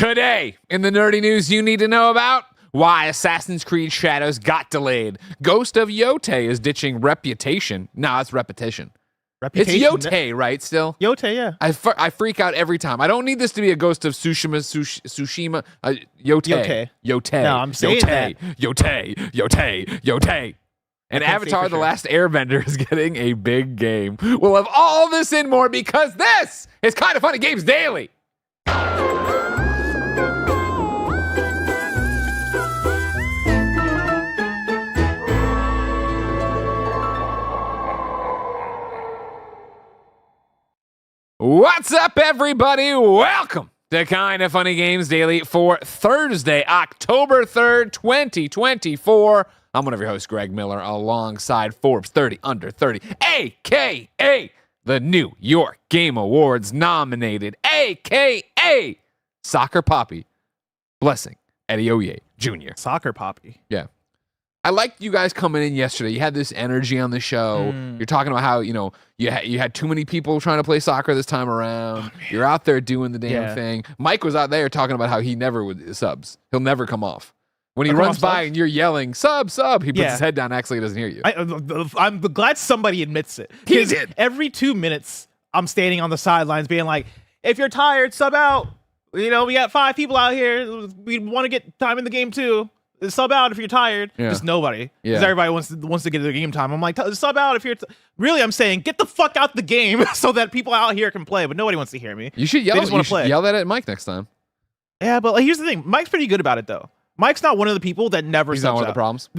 Today, in the nerdy news you need to know about, why Assassin's Creed Shadows got delayed. Ghost of Yotei is ditching Reputation. No, it's Repetition. It's Yotei, right, still? Yotei, yeah. I freak out every time. I don't need this to be a Ghost of Tsushima. Yotei. Yotei. No, I'm saying that. Yotei. And Avatar The Last Airbender is getting a big game. We'll have all this and more because this is Kind of Funny Games Daily. What's up, everybody? Welcome to Kind of Funny Games Daily for Thursday, October 3rd, 2024. I'm one of your hosts, Greg Miller, alongside Forbes 30 Under 30, a.k.a. the New York Game Awards nominated, a.k.a. Soccer Poppy, Blessing Adeoye Jr. Soccer Poppy. Yeah. I liked you guys coming in yesterday. You had this energy on the show. You're talking about how, you had too many people trying to play soccer this time around. You're out there doing the damn thing. Mike was out there talking about how he never would subs. He'll never come off. When he runs by and you're yelling, sub, he puts his head down, actually doesn't hear you. I'm glad somebody admits it. He did. Every 2 minutes, I'm standing on the sidelines being like, if you're tired, sub out. We got 5 people out here. We want to get time in the game too. Sub out if you're tired. Yeah. Just nobody. Because Yeah. everybody wants to get their game time. I'm like, sub out if you're... Really, I'm saying, get the fuck out the game so that people out here can play, but nobody wants to hear me. You should yell, They just want to play. Yell that at Mike next time. Yeah, but here's the thing. Mike's pretty good about it, though. Mike's not one of the people that never He's subs not one out. of the problems.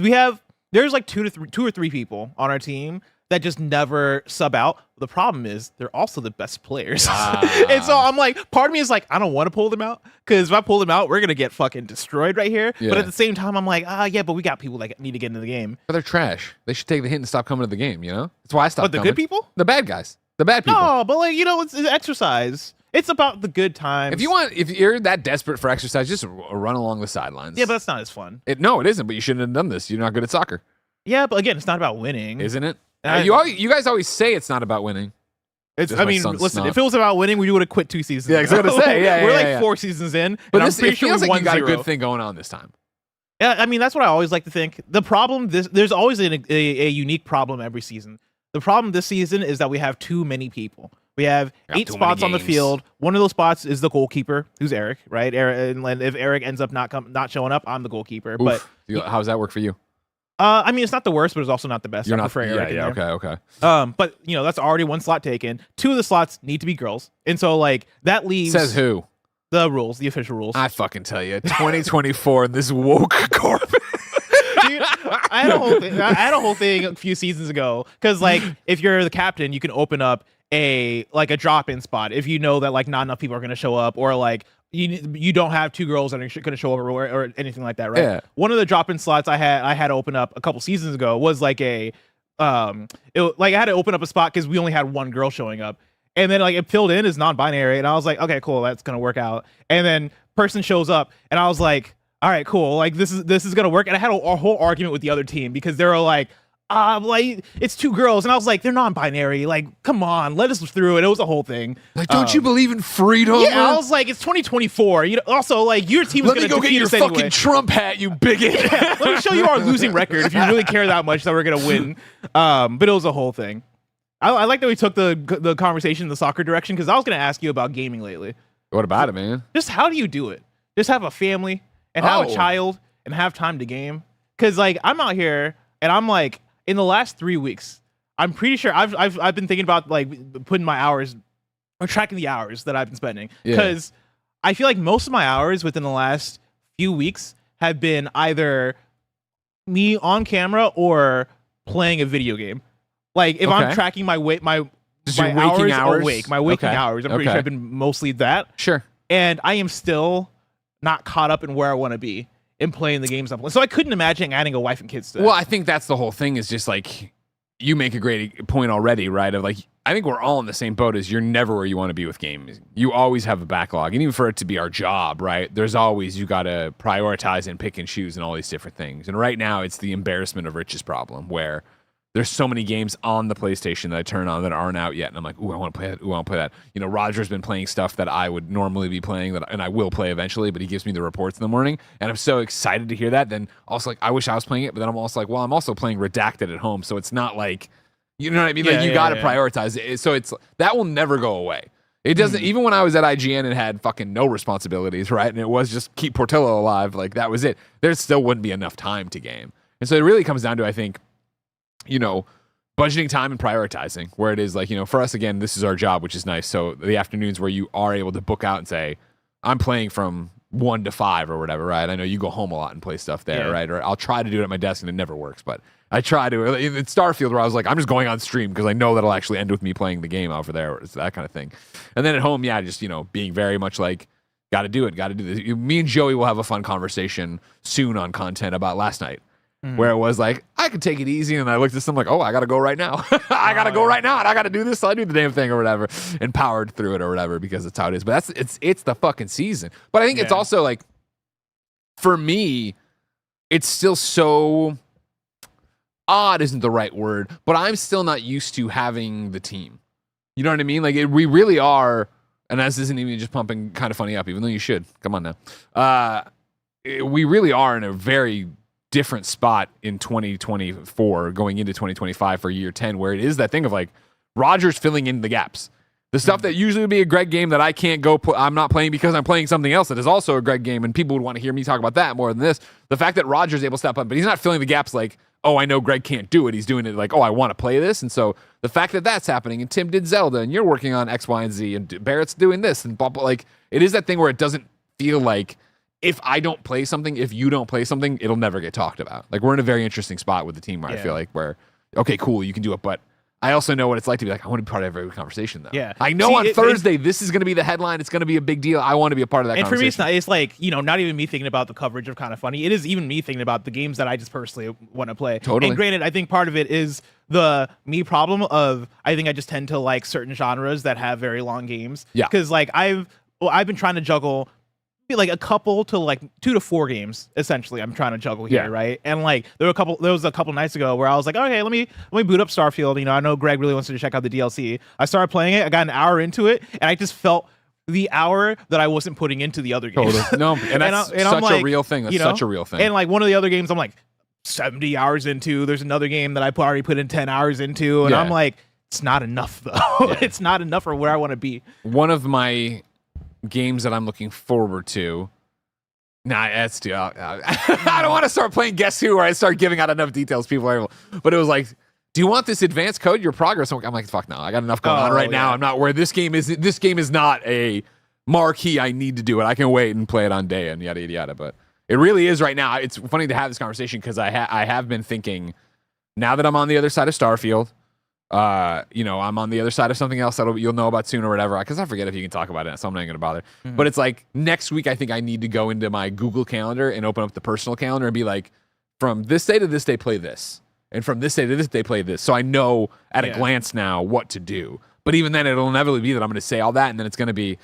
There's like two or three people on our team that just never sub out. The problem is they're also the best players. And so I'm like, part of me is like, I don't want to pull them out because if I pull them out, we're going to get fucking destroyed right here. Yeah. But at the same time, I'm like, but we got people that need to get into the game. But they're trash. They should take the hint and stop coming to the game, That's why I stopped But the coming. good people? The bad guys. The bad people. No, but it's exercise. It's about the good times. If you're that desperate for exercise, just run along the sidelines. Yeah, but that's not as fun. No, it isn't, but you shouldn't have done this. You're not good at soccer. Yeah, but again, it's not about winning. Isn't it? And You guys always say it's not about winning. Listen, snuff. if it was about winning, we would have quit 2 seasons Yeah, ago. I was going to say, We're 4 seasons in, But and this, I'm pretty it sure feels we like won you got 0. a good thing going on this time. Yeah, that's what I always like to think. The problem, there's always a unique problem every season. The problem this season is that we have too many people. We have 8 spots on the field. One of those spots is the goalkeeper, who's Eric, right? And if Eric ends up not showing up, I'm the goalkeeper. Oof. But how does that work for you? It's not the worst, but it's also not the best. You're I not prefer Eric in there. Okay. But that's already 1 slot taken. 2 of the slots need to be girls, and so that leaves Says who? The rules, the official rules. I fucking tell you, 2024, this woke corp. Dude, I had a whole thing a few seasons ago because if you're the captain, you can open up a drop-in spot if you know that not enough people are going to show up, or you don't have 2 girls that are going to show up or anything like that, right? Yeah. One of the drop-in slots I had to open up a couple seasons ago was I had to open up a spot because we only had 1 girl showing up, and then it filled in as non-binary, and I was like, okay, cool, that's gonna work out. And then person shows up, and I was like, all right, cool, this is gonna work. And I had a whole argument with the other team because they were like, it's 2 girls, and I was like, they're non-binary, come on, let us through it. It was a whole thing. Don't you believe in freedom? Yeah, I was like, it's 2024. Also, your team is let me go get your fucking anyway. Trump hat, you bigot. Yeah, let me show you our losing record if you really care that much that we're gonna win. But it was a whole thing. I like that we took the conversation in the soccer direction because I was gonna ask you about gaming lately. What about it, man? Just how do you do it? Just have a family and have a child and have time to game? Because I'm out here and I'm in the last 3 weeks, I'm pretty sure I've been thinking about putting my hours or tracking the hours that I've been spending, because I feel like most of my hours within the last few weeks have been either me on camera or playing a video game. If I'm tracking my waking hours awake, my waking hours, I'm pretty sure I've been mostly that. Sure. And I am still not caught up in where I want to be in playing the games I'm playing. So I couldn't imagine adding a wife and kids to that. Well, I think that's the whole thing, is just you make a great point already, right? Of I think we're all in the same boat as you're never where you want to be with games. You always have a backlog. And even for it to be our job, right? There's always, you got to prioritize and pick and choose and all these different things. And right now it's the embarrassment of riches problem, where there's so many games on the PlayStation that I turn on that aren't out yet, and I'm like, ooh, I want to play that. Ooh, I want to play that. You know, Roger's been playing stuff that I would normally be playing, and I will play eventually, but he gives me the reports in the morning, and I'm so excited to hear that. Then also, like, I wish I was playing it, but then I'm also like, well, I'm also playing Redacted at home, so it's not like, you know what I mean? Like, you got to prioritize it. So that will never go away. It doesn't, even when I was at IGN and had fucking no responsibilities, right? And it was just keep Portillo alive, like, that was it. There still wouldn't be enough time to game. And so it really comes down to, I think, you know, budgeting time and prioritizing, where it is like, you know, for us, again, this is our job, which is nice. So the afternoons where you are able to book out and say, I'm playing from 1 to 5 or whatever, right? I know you go home a lot and play stuff there, right? Or I'll try to do it at my desk and it never works, but I try to. In Starfield, where I was like, I'm just going on stream because I know that'll actually end with me playing the game over there, or that kind of thing. And then at home, just, you know, being very much like, got to do this. Me and Joey will have a fun conversation soon on content about last night. Where it was like, I could take it easy, and I looked at something like, oh, I gotta go right now. I gotta go right now, and I gotta do this, so I do the damn thing or whatever, and powered through it or whatever, because it's how it is. But it's the fucking season. But I think it's also like, for me, it's still so odd isn't the right word, but I'm still not used to having the team. You know what I mean? Like, we really are, and this isn't even just pumping kind of funny up, even though you should. Come on now. We really are in a very different spot in 2024 going into 2025 for year 10, where it is that thing of like Roger's filling in the gaps. The stuff that usually would be a Greg game that I can't go I'm not playing because I'm playing something else that is also a Greg game, and people would want to hear me talk about that more than this. The fact that Roger's able to step up, but he's not filling the gaps like, oh, I know Greg can't do it. He's doing it like, oh, I want to play this. And so the fact that that's happening, and Tim did Zelda, and you're working on X, Y, and Z, and Barrett's doing this, and blah, blah, like, it is that thing where it doesn't feel like, if I don't play something, if you don't play something, it'll never get talked about. Like, we're in a very interesting spot with the team where I feel like okay, cool, you can do it, but I also know what it's like to be like, I want to be part of every conversation, though. Yeah. I know on Thursday, this is going to be the headline. It's going to be a big deal. I want to be a part of that conversation. And for me, it's like, you know, not even me thinking about the coverage of Kind of Funny. It is even me thinking about the games that I just personally want to play. Totally. And granted, I think part of it is the me problem of, I think I just tend to like certain genres that have very long games. Yeah. Because like I've been trying to juggle like a couple to like 2 to 4 games essentially I'm trying to juggle here, right? And like there was a couple nights ago where I was like, okay, let me boot up Starfield. You know, I know Greg really wants to check out the DLC. I started playing it, I got an hour into it, and I just felt the hour that I wasn't putting into the other games. Totally. No, and that's such a real thing. That's such a real thing. And like one of the other games I'm like 70 hours into. There's another game that I already put in 10 hours into, and I'm like, it's not enough though. It's not enough for where I want to be. One of my games that I'm looking forward to. Nah, that's too. I don't want to start playing Guess Who, where I start giving out enough details. People are able, but it was like, do you want this advanced code? Your progress. I'm like, fuck no. I got enough going on right now. I'm not where this game is. This game is not a marquee. I need to do it. I can wait and play it on day and yada yada yada. But it really is right now. It's funny to have this conversation because I have been thinking, now that I'm on the other side of Starfield. You know, I'm on the other side of something else that you'll know about soon or whatever, because I forget if you can talk about it, so I'm not going to bother. But it's like next week, I think I need to go into my Google Calendar and open up the personal calendar and be like, from this day to this day, play this. And from this day to this day, play this. So I know at a glance now what to do. But even then, it'll inevitably be that I'm going to say all that, and then it's going to be,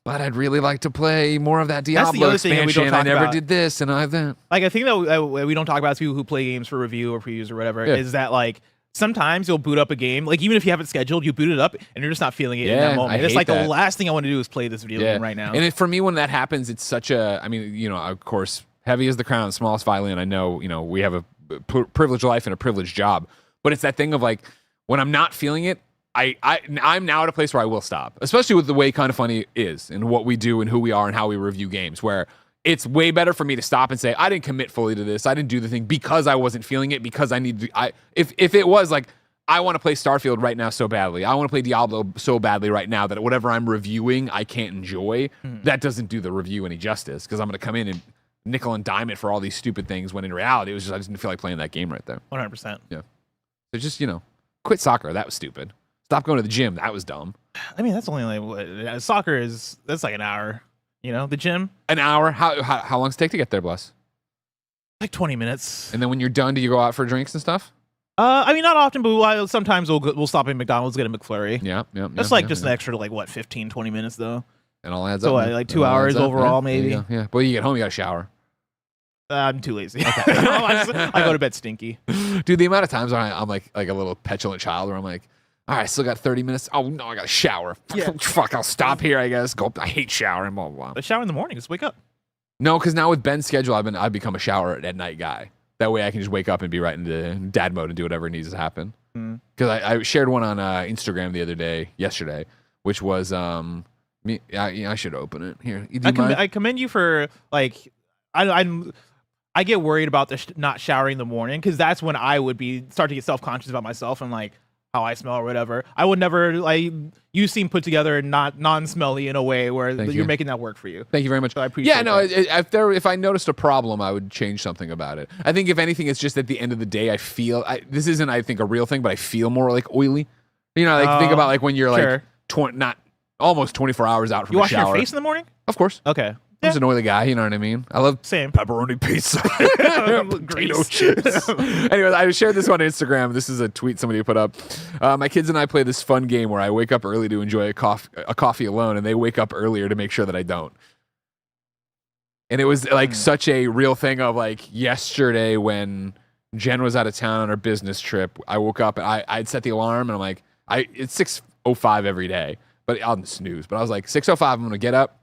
but I'd really like to play more of that Diablo expansion. I never did this, and I that. Like, I think that we don't talk about people who play games for review or previews or whatever, is that like, sometimes you'll boot up a game, like even if you have it scheduled, you boot it up and you're just not feeling it in that moment. It's like the last thing I want to do is play this video game right now. And for me, when that happens, it's such a, I mean, you know, of course, heavy is the crown, smallest violin. I know, you know, we have a privileged life and a privileged job, but it's that thing of like, when I'm not feeling it, I'm now at a place where I will stop, especially with the way Kind of Funny is and what we do and who we are and how we review games, where it's way better for me to stop and say, I didn't commit fully to this. I didn't do the thing because I wasn't feeling it, because I need to. If it was like, I want to play Starfield right now so badly, I want to play Diablo so badly right now that whatever I'm reviewing, I can't enjoy, that doesn't do the review any justice, because I'm going to come in and nickel and dime it for all these stupid things, when in reality, it was just, I just didn't feel like playing that game right there. 100%. Yeah. So just, you know, quit soccer. That was stupid. Stop going to the gym. That was dumb. I mean, that's only like, soccer that's like an hour. You know, the gym. An hour? How long does it take to get there, Bless? Like 20 minutes. And then when you're done, do you go out for drinks and stuff? I mean, not often, but sometimes we'll stop at McDonald's, get a McFlurry. Yeah. That's like just an extra, like, what, 15, 20 minutes, though? It all adds up. So, like 2 hours overall, maybe. Yeah. But you get home, you got to shower. I'm too lazy. I go to bed stinky. Dude, the amount of times I'm like a little petulant child where I'm like, all right, I still got 30 minutes. Oh, no, I got to shower. Yeah. Fuck, I'll stop here, I guess. I hate showering, blah, blah, blah. But shower in the morning. Just wake up. No, because now with Ben's schedule, I've become a shower at night guy. That way I can just wake up and be right into dad mode and do whatever needs to happen. Because I shared one on Instagram yesterday, which was me. I should open it here. I commend you for like, I get worried about the not showering in the morning because that's when I would start to get self-conscious about myself and like how I smell or whatever. I would never like. You seem put together and not non-smelly in a way where you're making that work for you. Thank you very much. So I appreciate. Yeah, if I noticed a problem, I would change something about it. I think if anything, it's just at the end of the day, I feel this isn't, I think, a real thing, but I feel more like oily. You know, like think about like when you're like not almost 24 hours out from the shower. You wash your face in the morning? Of course. Okay. I'm just an oily guy, you know what I mean? I love pepperoni pizza. Potato chips. Anyways, I shared this on Instagram. This is a tweet somebody put up. My kids and I play this fun game where I wake up early to enjoy a coffee alone, and they wake up earlier to make sure that I don't. And it was like such a real thing of like yesterday when Jen was out of town on her business trip. I woke up and I'd set the alarm, and I'm like, it's 6:05 every day, but I'll snooze. But I was like, 6:05, I'm going to get up.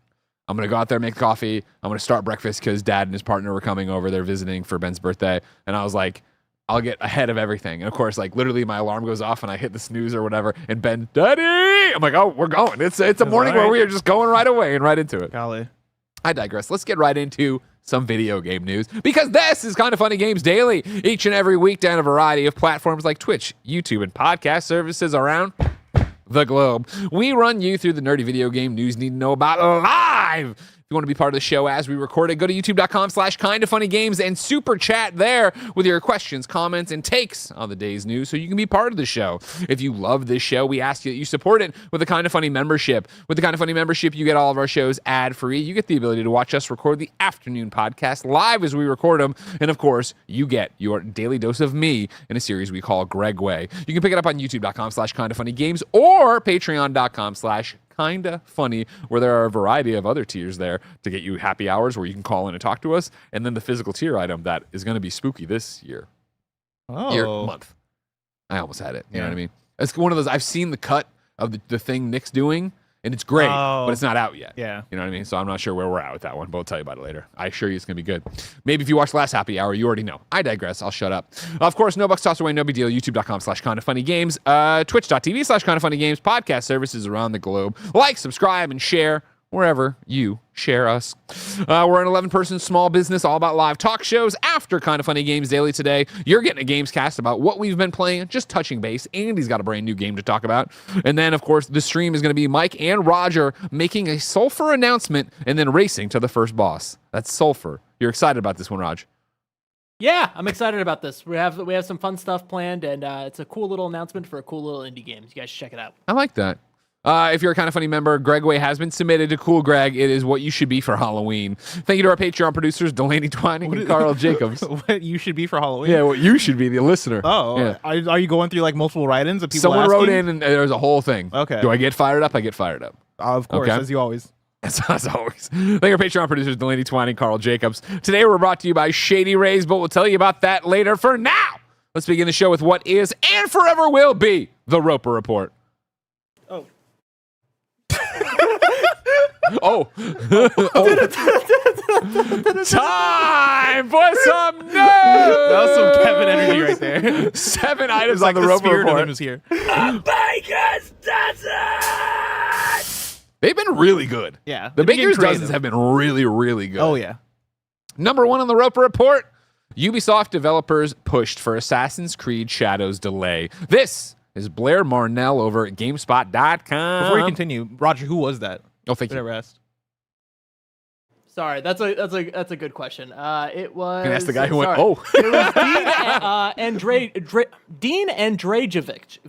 I'm going to go out there, make coffee. I'm going to start breakfast because Dad and his partner were coming over. They're visiting for Ben's birthday. And I was like, I'll get ahead of everything. And of course, like literally my alarm goes off and I hit the snooze or whatever. And Ben, Daddy! I'm like, oh, we're going. It's a morning where we are just going right away and right into it. Golly. I digress. Let's get right into some video game news because this is Kind of Funny Games Daily. Each and every week down a variety of platforms like Twitch, YouTube, and podcast services around the globe. We run you through the nerdy video game news you need to know about live. If you want to be part of the show as we record it, go to youtube.com/kindoffunnygames and super chat there with your questions, comments, and takes on the day's news so you can be part of the show. If you love this show, we ask you that you support it with a Kind of Funny membership. With the Kind of Funny membership, you get all of our shows ad-free. You get the ability to watch us record the afternoon podcast live as we record them. And of course, you get your daily dose of me in a series we call Gregway. You can pick it up on youtube.com/kindoffunnygames or patreon.com/Kinda Funny, where there are a variety of other tiers there to get you happy hours where you can call in and talk to us, and then the physical tier item that is going to be spooky this year. Month. I almost had it. You know what I mean? It's one of those, I've seen the cut of the thing Nick's doing, and it's great, but it's not out yet. Yeah. You know what I mean? So I'm not sure where we're at with that one, but I'll tell you about it later. I assure you it's going to be good. Maybe if you watch last happy hour, you already know. I digress. I'll shut up. Of course, no bucks tossed away, no big deal. YouTube.com/kindoffunnygames. Twitch.tv/kindoffunnygames. Podcast services around the globe. Like, subscribe, and share wherever you share us. We're an 11-person small business all about live talk shows. After Kind of Funny Games Daily today, you're getting a GAMESCAST about what we've been playing, just touching base. Andy's got a brand new game to talk about. And then, of course, the stream is going to be Mike and Roger making a Sulfur announcement and then racing to the first boss. That's Sulfur. You're excited about this one, Raj? Yeah, I'm excited about this. We have some fun stuff planned, and it's a cool little announcement for a cool little indie game. You guys should check it out. I like that. If you're a Kind of Funny member, Gregway has been submitted to Cool Greg. It is what you should be for Halloween. Thank you to our Patreon producers, Delaney Twining and Carl Jacobs. What you should be for Halloween? Yeah, what you should be, the listener. Oh, yeah. Are you going through like multiple write-ins of people Someone asking? wrote in and there's a whole thing. Okay. Do I get fired up? I get fired up. Of course, Okay. as you always. As always. Thank our Patreon producers, Delaney Twining, Carl Jacobs. Today we're brought to you by Shady Rays, but we'll tell you about that later. For now, let's begin the show with what is and forever will be the Roper Report. Time for some news! That was some Kevin energy right there. 7 items Like on the Roper spirit of Report. him is here. Baker's Dozen! They've been really good. Yeah. The they've been Baker's creative. Dozens have been really, really good. Oh, yeah. Number 1 on the Roper Report, Ubisoft developers pushed for Assassin's Creed Shadows delay. This is Blair Marnell over at GameSpot.com. Before you continue, Roger, who was that? Oh, thank you. Never asked. Sorry, that's a good question. It was. Can I ask the guy who went, It was Dean Andrejevic.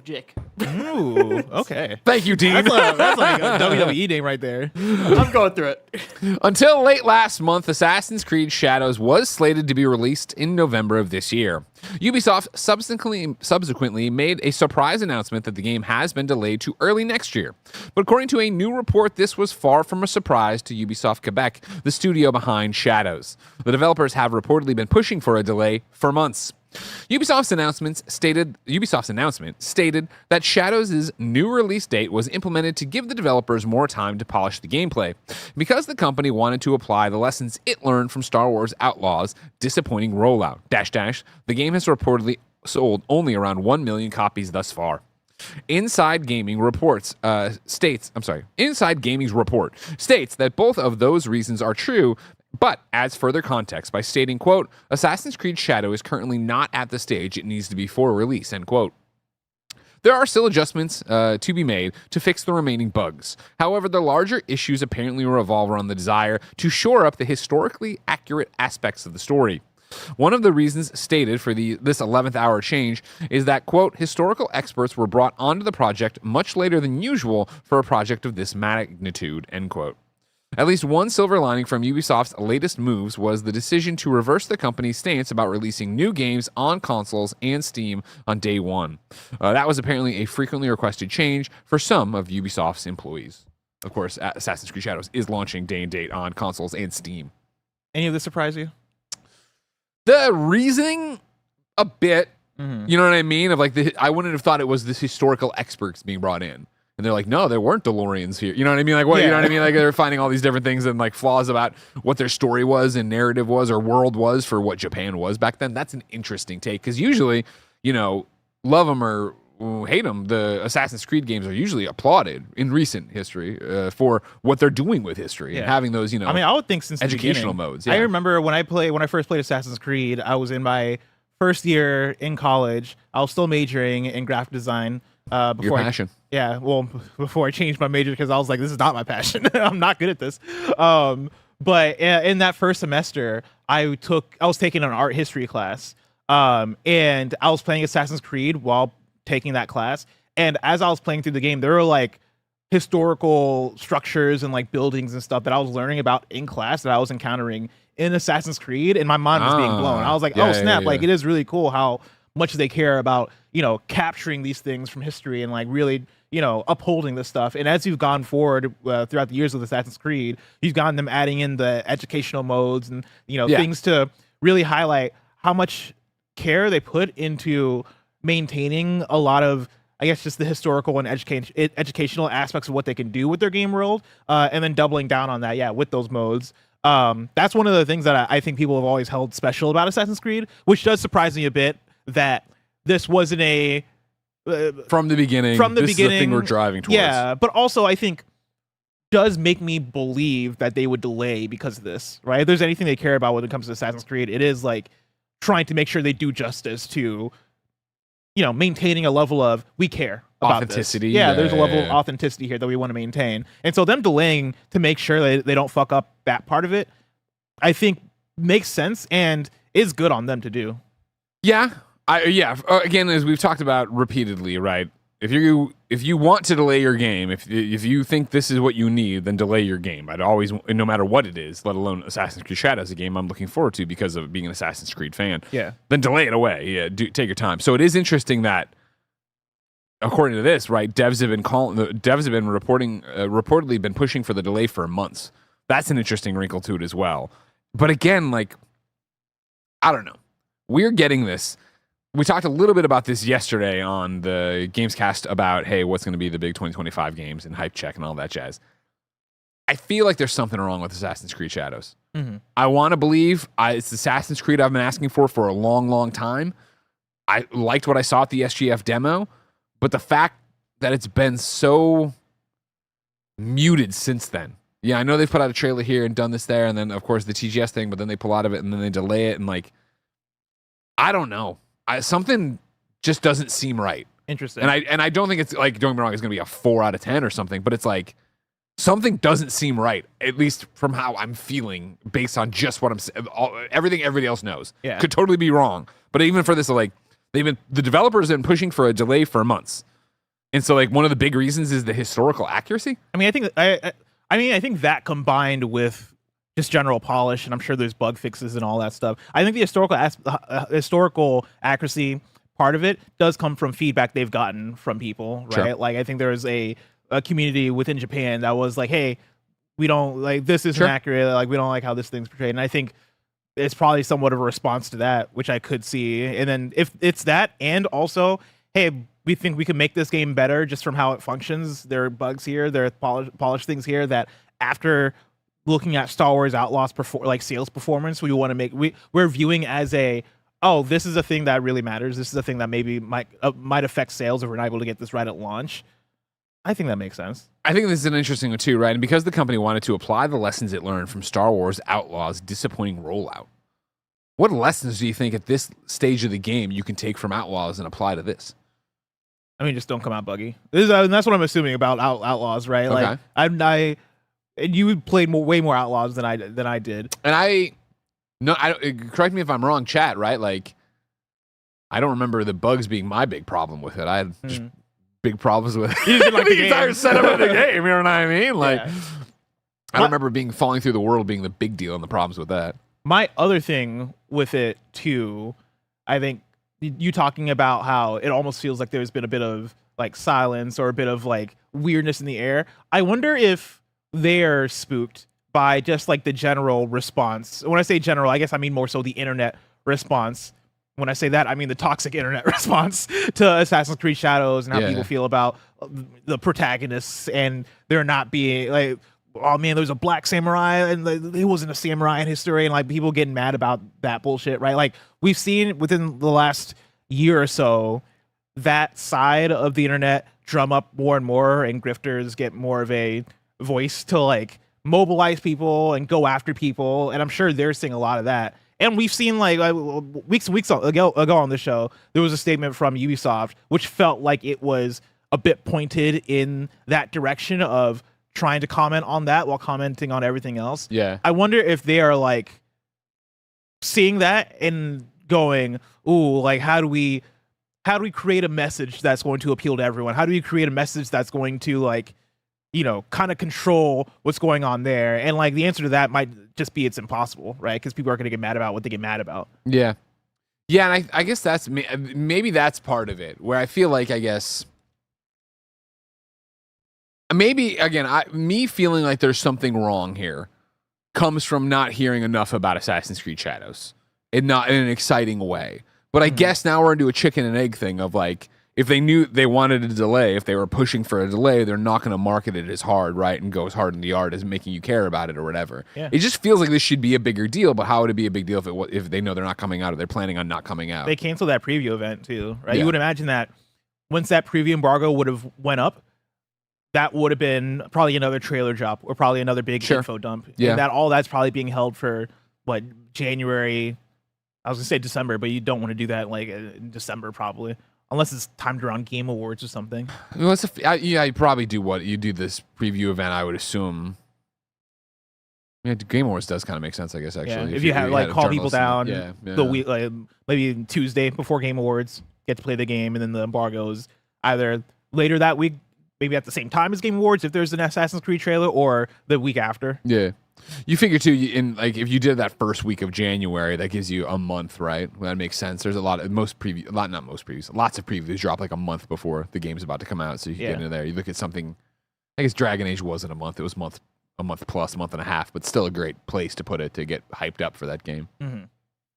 Ooh, okay. Thank you, Dean. That's like a WWE name right there. I'm going through it. Until late last month, Assassin's Creed Shadows was slated to be released in November of this year. Ubisoft subsequently made a surprise announcement that the game has been delayed to early next year. But according to a new report, this was far from a surprise to Ubisoft Quebec, the studio behind Shadows. The developers have reportedly been pushing for a delay for months. Ubisoft's announcement stated that Shadows' new release date was implemented to give the developers more time to polish the gameplay, because the company wanted to apply the lessons it learned from Star Wars Outlaws' disappointing rollout. The game has reportedly sold only around 1 million copies thus far. Inside Gaming's report states that both of those reasons are true, but adds further context by stating, quote, Assassin's Creed Shadow is currently not at the stage it needs to be for release, end quote. There are still adjustments to be made to fix the remaining bugs. However, the larger issues apparently revolve around the desire to shore up the historically accurate aspects of the story. One of the reasons stated for this 11th hour change is that, quote, historical experts were brought onto the project much later than usual for a project of this magnitude, end quote. At least one silver lining from Ubisoft's latest moves was the decision to reverse the company's stance about releasing new games on consoles and Steam on day one. That was apparently a frequently requested change for some of Ubisoft's employees. Of course, Assassin's Creed Shadows is launching day and date on consoles and Steam. Any of this surprise you? The reasoning, a bit. You know what I mean? Of like, I wouldn't have thought it was this historical experts being brought in. And they're like, no, there weren't DeLoreans here. You know what I mean? Like, what? Yeah. You know what I mean? Like, they're finding all these different things and like flaws about what their story was and narrative was or world was for what Japan was back then. That's an interesting take, because usually, you know, love them or hate them, the Assassin's Creed games are usually applauded in recent history for what they're doing with history and having those, you know, I mean, I would think since educational the modes. I remember when I first played Assassin's Creed, I was in my first year in college. I was still majoring in graphic design. Before Your passion. Before I changed my major, because I was like, this is not my passion. I'm not good at this. But in that first semester, I was taking an art history class, and I was playing Assassin's Creed while taking that class. And as I was playing through the game, there were like historical structures and like buildings and stuff that I was learning about in class that I was encountering in Assassin's Creed, and my mind was being blown. I was like, oh snap! Like, it is really cool how much they care about, you know, capturing these things from history and like really, you know, upholding this stuff. And as you've gone forward throughout the years of Assassin's Creed, you've gotten them adding in the educational modes and, you know, things to really highlight how much care they put into maintaining a lot of, I guess, just the historical and educational aspects of what they can do with their game world, and then doubling down on that, with those modes. That's one of the things that I think people have always held special about Assassin's Creed, which does surprise me a bit that this wasn't a from the beginning. This is the thing we're driving towards. Yeah, but also I think does make me believe that they would delay because of this, right? If there's anything they care about when it comes to Assassin's Creed, it is like trying to make sure they do justice to, you know, maintaining a level of we care about authenticity. This. Yeah, there's a level of authenticity here that we want to maintain, and so them delaying to make sure that they don't fuck up that part of it, I think makes sense and is good on them to do. Yeah. Again, as we've talked about repeatedly, right? If you want to delay your game, if you think this is what you need, then delay your game. I'd always, no matter what it is, let alone Assassin's Creed Shadows, a game I'm looking forward to because of being an Assassin's Creed fan. Yeah. Then delay it away. Yeah, take your time. So it is interesting that, according to this, right, devs have been reportedly been pushing for the delay for months. That's an interesting wrinkle to it as well. But again, like, I don't know. We're getting this. We talked a little bit about this yesterday on the GAMESCAST about, hey, what's going to be the big 2025 games and hype check and all that jazz. I feel like there's something wrong with Assassin's Creed Shadows. Mm-hmm. I want to believe it's Assassin's Creed I've been asking for a long, long time. I liked what I saw at the SGF demo, but the fact that it's been so muted since then. Yeah, I know they've put out a trailer here and done this there, and then, of course, the TGS thing, but then they pull out of it and then they delay it, and like, I don't know. Something just doesn't seem right. Interesting. And I don't think it's like, don't get me wrong, it's going to be a 4 out of 10 or something, but it's like something doesn't seem right, at least from how I'm feeling based on just what I'm saying. Everything everybody else knows. Yeah. Could totally be wrong. But even for this, like, the developers have been pushing for a delay for months. And so like one of the big reasons is the historical accuracy. I mean, I think that combined with just general polish, and I'm sure there's bug fixes and all that stuff. I think the historical accuracy part of it does come from feedback they've gotten from people, right? Sure. Like I think there was a community within Japan that was like, hey, we don't like this isn't accurate. Like we don't like how this thing's portrayed. And I think it's probably somewhat of a response to that, which I could see. And then if it's that, and also, hey, we think we can make this game better just from how it functions. There are bugs here, there are polished things here that after looking at Star Wars Outlaws sales performance, we want to make we're viewing as this is a thing that really matters. This is a thing that maybe might affect sales if we're not able to get this right at launch. I think that makes sense. I think this is an interesting one too, right? And because the company wanted to apply the lessons it learned from Star Wars Outlaws' disappointing rollout, what lessons do you think at this stage of the game you can take from Outlaws and apply to this? I mean, just don't come out buggy. That's what I'm assuming about Outlaws, right? Okay. Like and you played way more Outlaws than I did. And correct me if I'm wrong, chat, right? Like, I don't remember the bugs being my big problem with it. I had just big problems with You didn't like the entire setup of the game. You know what I mean? Like, Yeah. I don't remember falling through the world being the big deal and the problems with that. My other thing with it too, I think you talking about how it almost feels like there's been a bit of like silence or a bit of like weirdness in the air. I wonder if they're spooked by just like the general response. When I say general, I guess I mean more so the internet response. When I say that, I mean the toxic internet response to Assassin's Creed Shadows and how people feel about the protagonists and there not being like, oh man, there's a black samurai and he wasn't a samurai in history, and like people getting mad about that bullshit, right? Like we've seen within the last year or so that side of the internet drum up more and more, and grifters get more of a voice to like mobilize people and go after people, and I'm sure they're seeing a lot of that. And we've seen like weeks ago on the show, there was a statement from Ubisoft which felt like it was a bit pointed in that direction of trying to comment on that while commenting on everything else. Yeah. I wonder if they are like seeing that and going, ooh, like how do we create a message that's going to appeal to everyone? How do we create a message that's going to like, you know, kind of control what's going on there? And like the answer to that might just be it's impossible, right? Because people are going to get mad about what they get mad about. Yeah. Yeah, and I guess that's maybe that's part of it, where I feel like, I guess, maybe, again, me feeling like there's something wrong here comes from not hearing enough about Assassin's Creed Shadows, and not in an exciting way. But I guess now we're into a chicken and egg thing of like, if they knew they wanted a delay, if they were pushing for a delay, they're not going to market it as hard, right? And go as hard in the art as making you care about it or whatever. Yeah. It just feels like this should be a bigger deal, but how would it be a big deal if they know they're not coming out or they're planning on not coming out? They canceled that preview event too, right? Yeah. You would imagine that once that preview embargo would have went up, that would have been probably another trailer drop or probably another big info dump. Yeah. And that's probably being held for what, January? I was gonna say December, but you don't want to do that like in December probably, unless it's timed around Game Awards or something. Well, you probably do this preview event, I would assume. Yeah, Game Awards does kind of make sense, I guess. Actually, Yeah. If you have like call people down yeah. the week, like maybe Tuesday before Game Awards, get to play the game, and then the embargoes either later that week, maybe at the same time as Game Awards if there's an Assassin's Creed trailer, or the week after. Yeah. You figure too, if you did that first week of January, that gives you a month, right? Well, that makes sense. There's lots of previews drop like a month before the game's about to come out, so you can get into there. You look at something, I guess Dragon Age wasn't a month; it was a month plus, a month and a half, but still a great place to put it to get hyped up for that game. Mm-hmm.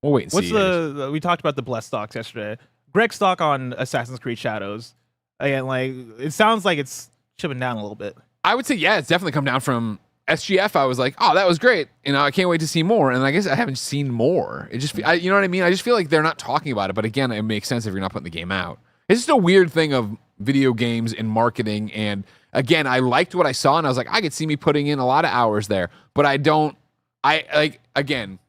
We'll wait and see. We talked about the Blessed stocks yesterday. Greg's stock on Assassin's Creed Shadows, again, like it sounds like it's chipping down a little bit. I would say, yeah, it's definitely come down from SGF. I was like, oh, that was great. I can't wait to see more. And I guess I haven't seen more. It just, you know what I mean? I just feel like they're not talking about it. But again, it makes sense if you're not putting the game out. It's just a weird thing of video games and marketing. And again, I liked what I saw, and I was like, I could see me putting in a lot of hours there. But again,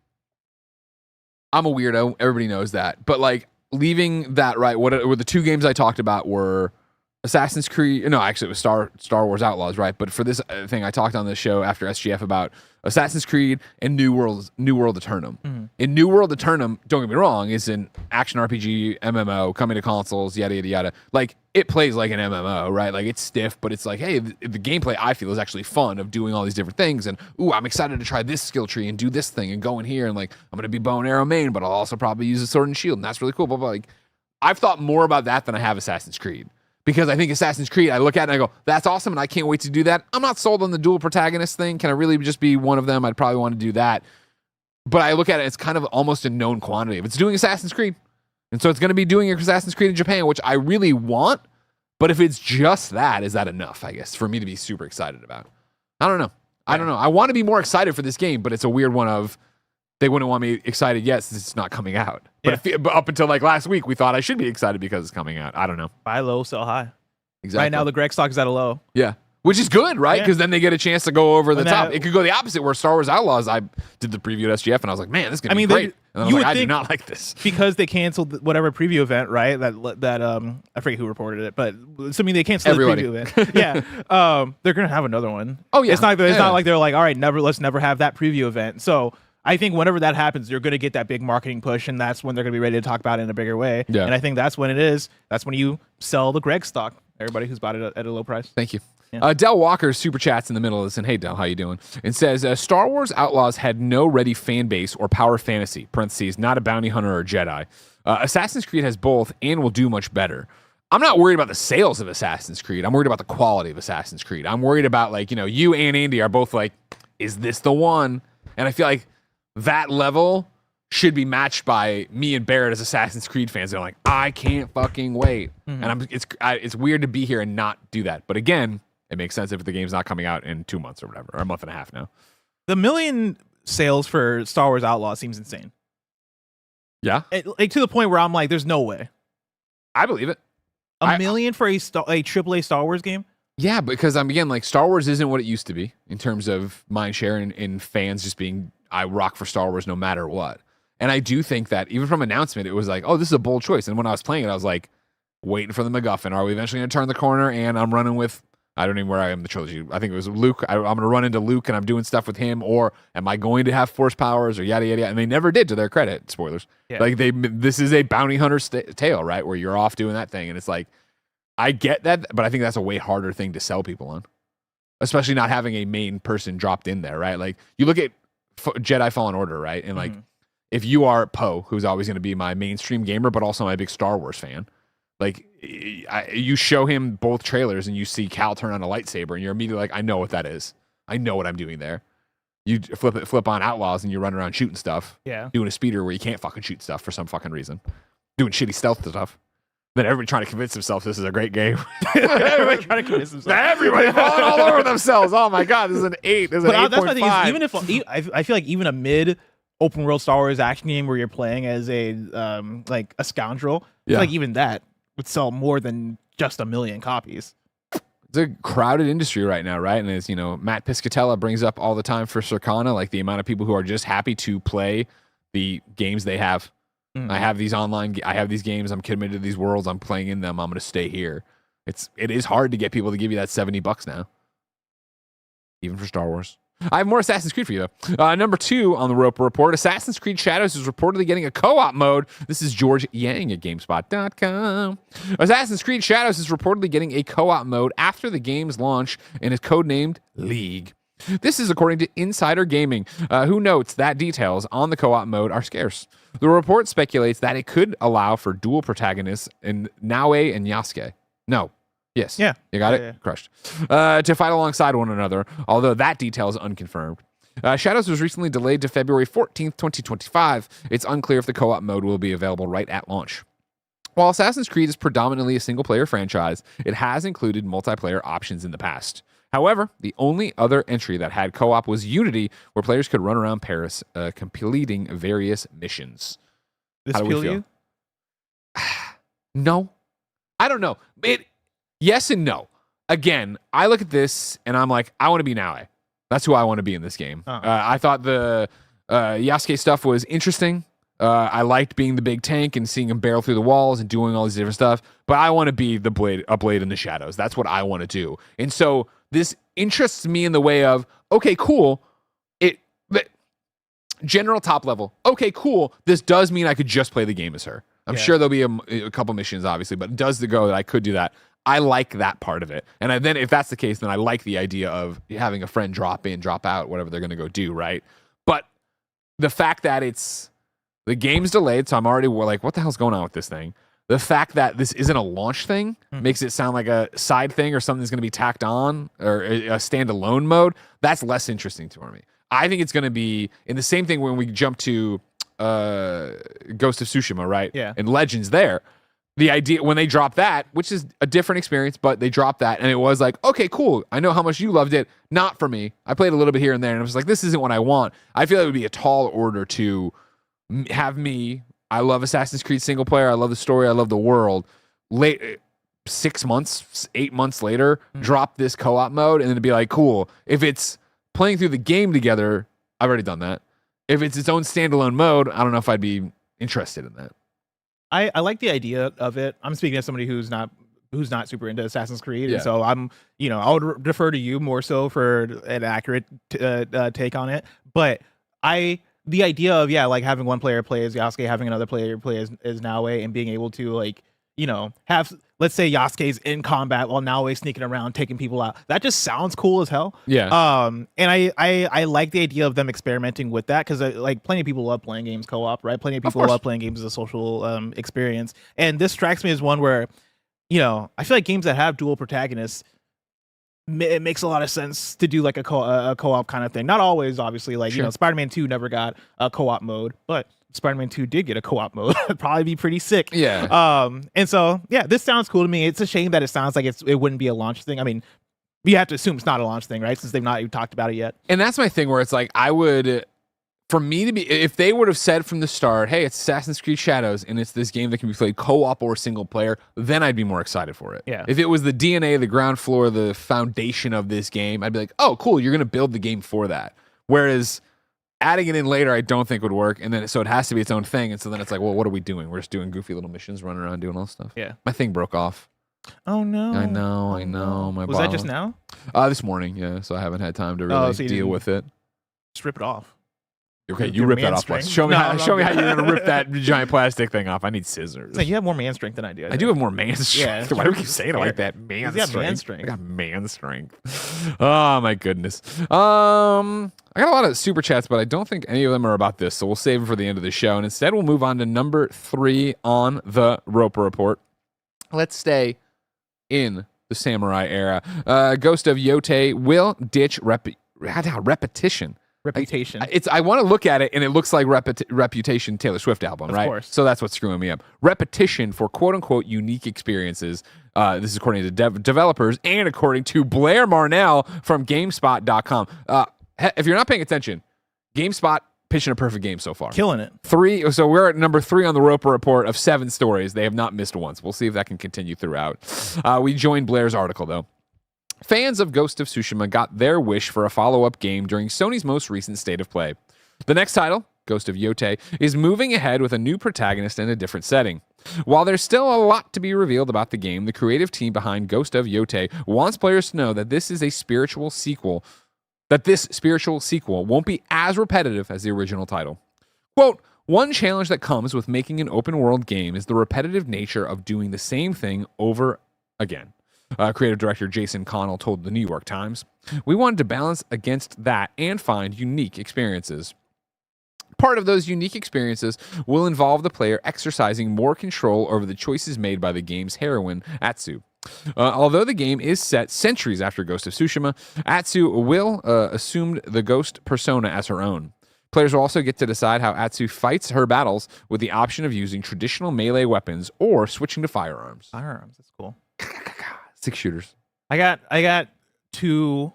I'm a weirdo. Everybody knows that. But like leaving that, right? What the two games I talked about were Assassin's Creed. No, actually, it was Star Wars Outlaws, right? But for this thing, I talked on this show after SGF about Assassin's Creed and New World Eternum. Mm-hmm. In New World Eternum, don't get me wrong, is an action RPG MMO coming to consoles, yada yada yada. Like it plays like an MMO, right? Like it's stiff, but it's like, hey, the gameplay I feel is actually fun of doing all these different things. And ooh, I'm excited to try this skill tree and do this thing and go in here and like I'm gonna be bow and arrow main, but I'll also probably use a sword and shield, and that's really cool. Blah blah. Like I've thought more about that than I have Assassin's Creed. Because I think Assassin's Creed, I look at it and I go, that's awesome, and I can't wait to do that. I'm not sold on the dual protagonist thing. Can I really just be one of them? I'd probably want to do that. But I look at it, it's kind of almost a known quantity. If it's doing Assassin's Creed, and so it's going to be doing Assassin's Creed in Japan, which I really want. But if it's just that, is that enough, I guess, for me to be super excited about? I don't know. I want to be more excited for this game, but it's a weird one of, they wouldn't want me excited yet since it's not coming out. But up until like last week, we thought I should be excited because it's coming out. I don't know. Buy low, sell high. Exactly. Right now, the Greg stock is at a low. Yeah. Which is good, right? Because then they get a chance to go over the top. that- It could go the opposite where Star Wars Outlaws, I did the preview at SGF and I was like, man, this is going to be great. And I was like, I do not like this. Because they canceled whatever preview event, right? That I forget who reported it, but assuming they canceled Everybody. the preview event. Yeah. They're going to have another one. Oh, yeah. It's not like they're like, all right, let's never have that preview event. So I think whenever that happens, you're going to get that big marketing push, and that's when they're going to be ready to talk about it in a bigger way. Yeah. And I think that's when it is. That's when you sell the Greg stock. Everybody who's bought it at a low price. Thank you. Yeah. Del Walker super chats in the middle of this, and hey Del, how you doing? And says Star Wars Outlaws had no ready fan base or power fantasy (parentheses not a bounty hunter or Jedi). Assassin's Creed has both and will do much better. I'm not worried about the sales of Assassin's Creed. I'm worried about the quality of Assassin's Creed. I'm worried about like you and Andy are both like, is this the one? And I feel like that level should be matched by me and Barrett as Assassin's Creed fans. They're like, I can't fucking wait. Mm-hmm. And it's weird to be here and not do that. But again, it makes sense if the game's not coming out in 2 months or whatever, or a month and a half now. The million sales for Star Wars Outlaw seems insane. Yeah. Like to the point where I'm like, there's no way. I believe it. A million for a AAA Star Wars game? Yeah, because again, like Star Wars isn't what it used to be in terms of mind share and fans just being, I rock for Star Wars no matter what. And I do think that even from announcement, it was like, oh, this is a bold choice. And when I was playing it, I was like, waiting for the MacGuffin. Are we eventually going to turn the corner? And I'm running with, I don't even know where I am in the trilogy. I think it was Luke. I'm going to run into Luke and I'm doing stuff with him. Or am I going to have force powers or yada, yada, yada. And they never did, to their credit. Spoilers. Yeah. Like this is a bounty hunter tale, right? Where you're off doing that thing. And it's like, I get that, but I think that's a way harder thing to sell people on. Especially not having a main person dropped in there, right? Like you look at Jedi Fallen Order, right? And like, if you are Poe, who's always going to be my mainstream gamer, but also my big Star Wars fan, like you show him both trailers and you see Cal turn on a lightsaber and you're immediately like, I know what that is. I know what I'm doing there. You flip on Outlaws and you run around shooting stuff. Yeah. Doing a speeder where you can't fucking shoot stuff for some fucking reason. Doing shitty stealth stuff. Then everybody trying to convince themselves this is a great game. Everybody trying to convince themselves. Everybody falling all over themselves. Oh my God, this is an 8. This is an 8.5. That's my thing is, even if I feel like even a mid open world Star Wars action game where you're playing as a like a scoundrel, I feel like even that would sell more than just 1 million copies. It's a crowded industry right now, right? And as Matt Piscatella brings up all the time for Circana, like the amount of people who are just happy to play the games they have. I have these I have these games. I'm committed to these worlds. I'm playing in them. I'm going to stay here. It is hard to get people to give you that $70 now, even for Star Wars. I have more Assassin's Creed for you, though. Number 2 on the Rope Report, Assassin's Creed Shadows is reportedly getting a co-op mode. This is George Yang at GameSpot.com. Assassin's Creed Shadows is reportedly getting a co-op mode after the game's launch and is codenamed League. This is according to Insider Gaming, who notes that details on the co-op mode are scarce. The report speculates that it could allow for dual protagonists in Naue and Yasuke. No. Yes. Yeah. You got it? Yeah. Crushed. To fight alongside one another, although that detail is unconfirmed. Shadows was recently delayed to February 14th, 2025. It's unclear if the co-op mode will be available right at launch. While Assassin's Creed is predominantly a single-player franchise, it has included multiplayer options in the past. However, the only other entry that had co-op was Unity, where players could run around Paris completing various missions. This How do we feel feel? you? No. I don't know. Yes and no. Again, I look at this and I'm like, I want to be Naue. That's who I want to be in this game. I thought the Yasuke stuff was interesting. I liked being the big tank and seeing him barrel through the walls and doing all these different stuff. But I want to be a blade in the shadows. That's what I want to do. And so this interests me in the way of, okay, cool. General top level. Okay, cool. This does mean I could just play the game as her. I'm sure there'll be a couple missions, obviously, but it does go that I could do that. I like that part of it. And then if that's the case, then I like the idea of having a friend drop in, drop out, whatever they're going to go do, right? But the fact that the game's delayed, so I'm already like, what the hell's going on with this thing? The fact that this isn't a launch thing makes it sound like a side thing or something that's going to be tacked on or a standalone mode. That's less interesting to me. I think it's going to be in the same thing when we jump to Ghost of Tsushima, right? Yeah. And Legends there. The idea when they dropped that, which is a different experience, but they dropped that and it was like, okay, cool. I know how much you loved it. Not for me. I played a little bit here and there and I was like, this isn't what I want. I feel it would be a tall order to have me. I love Assassin's Creed single player. I love the story. I love the world. 6 months, 8 months later, drop this co-op mode and then it'd be like, cool. If it's playing through the game together, I've already done that. If it's its own standalone mode, I don't know if I'd be interested in that. I like the idea of it. I'm speaking as somebody who's not super into Assassin's Creed, and so I would defer to you more so for an accurate take on it. But the idea of like having one player play as Yasuke, having another player play as Naoe, and being able to have, let's say Yasuke's in combat while Naoe's sneaking around taking people out. That just sounds cool as hell. Yeah. And I like the idea of them experimenting with that because like plenty of people love playing games co-op, right? Plenty of people love playing games as a social experience. And this strikes me as one where, I feel like games that have dual protagonists, it makes a lot of sense to do like a co-op kind of thing. Not always, obviously. Like, Spider-Man 2 never got a co-op mode, but Spider-Man 2 did get a co-op mode. It'd probably be pretty sick. Yeah. And so, this sounds cool to me. It's a shame that it sounds like it wouldn't be a launch thing. I mean, we have to assume it's not a launch thing, right? Since they've not even talked about it yet. And that's my thing where it's like, for me to be, if they would have said from the start, hey, it's Assassin's Creed Shadows and it's this game that can be played co-op or single player, then I'd be more excited for it. Yeah. If it was the DNA, the ground floor, the foundation of this game, I'd be like, oh, cool, you're going to build the game for that. Whereas adding it in later, I don't think would work. And then, so it has to be its own thing. And so then it's like, well, what are we doing? We're just doing goofy little missions, running around doing all this stuff. Yeah. My thing broke off. Oh, no. I know. Was that just now? This morning, yeah. So I haven't had time to really deal with it. Just rip it off. Okay, you rip that off. Show me how you're gonna rip that giant plastic thing off. I need scissors. You have more man strength than I do. I do have more man strength. Yeah, why do we keep saying it like that? Man strength. I got man strength. Oh my goodness. I got a lot of super chats, but I don't think any of them are about this. So we'll save them for the end of the show, and instead we'll move on to number 3 on the Roper Report. Let's stay in the samurai era. Ghost of Yotei will ditch repetition. Reputation. I want to look at it, and it looks like Reputation Taylor Swift album, right? Of course. So that's what's screwing me up. Repetition for quote-unquote unique experiences. This is according to developers and according to Blair Marnell from GameSpot.com. If you're not paying attention, GameSpot pitching a perfect game so far. Killing it. 3. So we're at number 3 on the Roper Report of 7 stories. They have not missed once. We'll see if that can continue throughout. We joined Blair's article, though. Fans of Ghost of Tsushima got their wish for a follow-up game during Sony's most recent State of Play. The next title, Ghost of Yotei, is moving ahead with a new protagonist and a different setting. While there's still a lot to be revealed about the game, the creative team behind Ghost of Yotei wants players to know that this spiritual sequel won't be as repetitive as the original title. Quote, one challenge that comes with making an open-world game is the repetitive nature of doing the same thing over again. Creative director Jason Connell told the New York Times, we wanted to balance against that and find unique experiences. Part of those unique experiences will involve the player exercising more control over the choices made by the game's heroine, Atsu. Although the game is set centuries after Ghost of Tsushima, Atsu will assume the ghost persona as her own. Players will also get to decide how Atsu fights her battles with the option of using traditional melee weapons or switching to firearms. Firearms, that's cool. 6 shooters. I got 2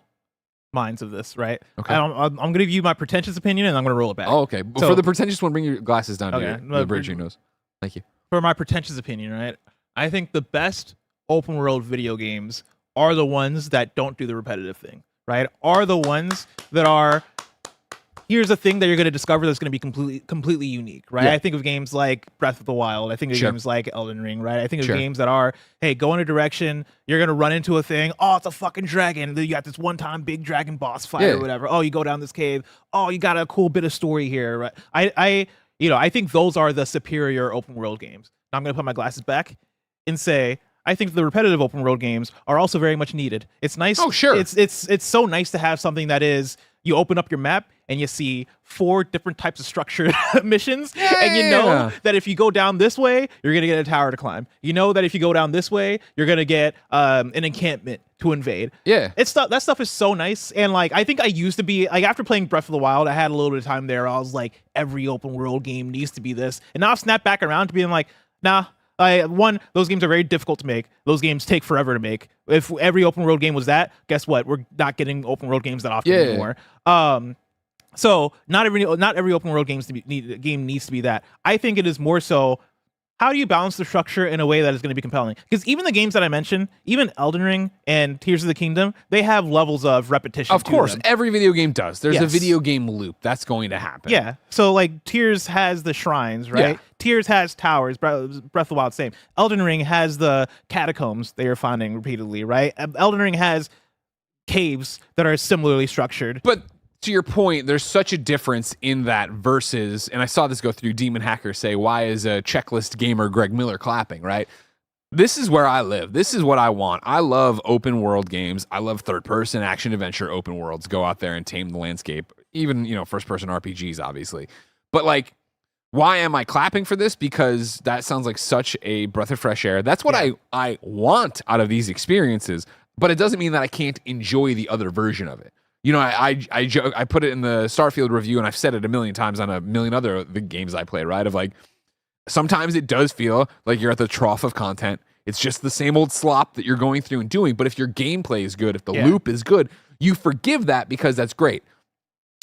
minds of this, right? Okay. I'm going to give you my pretentious opinion, and I'm going to roll it back. Oh, okay. So, for the pretentious one, bring your glasses down to the bridge your nose. Thank you. For my pretentious opinion, right? I think the best open world video games are the ones that don't do the repetitive thing, right? Are the ones that are here's a thing that you're going to discover that's going to be completely unique, right? Yeah. I think of games like Breath of the Wild. I think of Sure. games like Elden Ring, right? I think of Sure. games that are, hey, go in a direction, you're going to run into a thing. Oh, it's a fucking dragon. Then you got this one-time big dragon boss fight Yeah. or whatever. Oh, you go down this cave. Oh, you got a cool bit of story here, right? I think those are the superior open world games. Now I'm going to put my glasses back and say, I think the repetitive open world games are also very much needed. It's nice. Oh, sure. It's so nice to have something that is, you open up your map and you see 4 different types of structured missions. And you know that if you go down this way, you're going to get a tower to climb. You know that if you go down this way, you're going to get an encampment to invade. Yeah. That stuff is so nice. And like, I think I used to be like, after playing Breath of the Wild, I had a little bit of time there. I was like, every open world game needs to be this. And now I've snapped back around to being like, nah. Those games are very difficult to make. Those games take forever to make. If every open world game was that, guess what? We're not getting open world games that often anymore. So not every open world game needs to be that. I think it is more so, how do you balance the structure in a way that is going to be compelling? Because even the games that I mentioned, even Elden Ring and Tears of the Kingdom, they have levels of repetition. Of course, them. every video game does. There's a Yes. video game loop. That's going to happen. Yeah. So like Tears has the shrines, right? Yeah. Tears has towers. Breath of the Wild, same. Elden Ring has the catacombs they are finding repeatedly, right? Elden Ring has caves that are similarly structured. But to your point, there's such a difference in that versus, and I saw this go through Demon Hacker say, why is a checklist gamer Greg Miller clapping, right? This is where I live. This is what I want. I love open world games. I love third person action adventure open worlds. Go out there and tame the landscape. Even, first person RPGs, obviously. But like, why am I clapping for this? Because that sounds like such a breath of fresh air. That's what I want out of these experiences, but it doesn't mean that I can't enjoy the other version of it. I put it in the Starfield review, and I've said it a million times on a million other the games I play, right? Of like, sometimes it does feel like you're at the trough of content. It's just the same old slop that you're going through and doing. But if your gameplay is good, if the loop is good, you forgive that because that's great.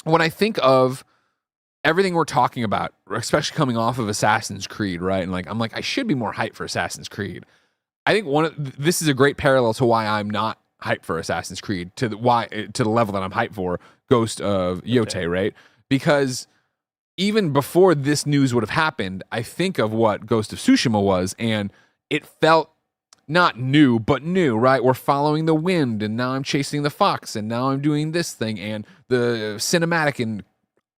When I think of everything we're talking about, especially coming off of Assassin's Creed, right? And like, I'm like, I should be more hyped for Assassin's Creed. I think this is a great parallel to why I'm not hyped for Assassin's Creed to the level that I'm hyped for Ghost of Yotei, right? Because even before this news would have happened, I think of what Ghost of Tsushima was, and it felt not new, but new, right? We're following the wind, and now I'm chasing the fox, and now I'm doing this thing, and the cinematic and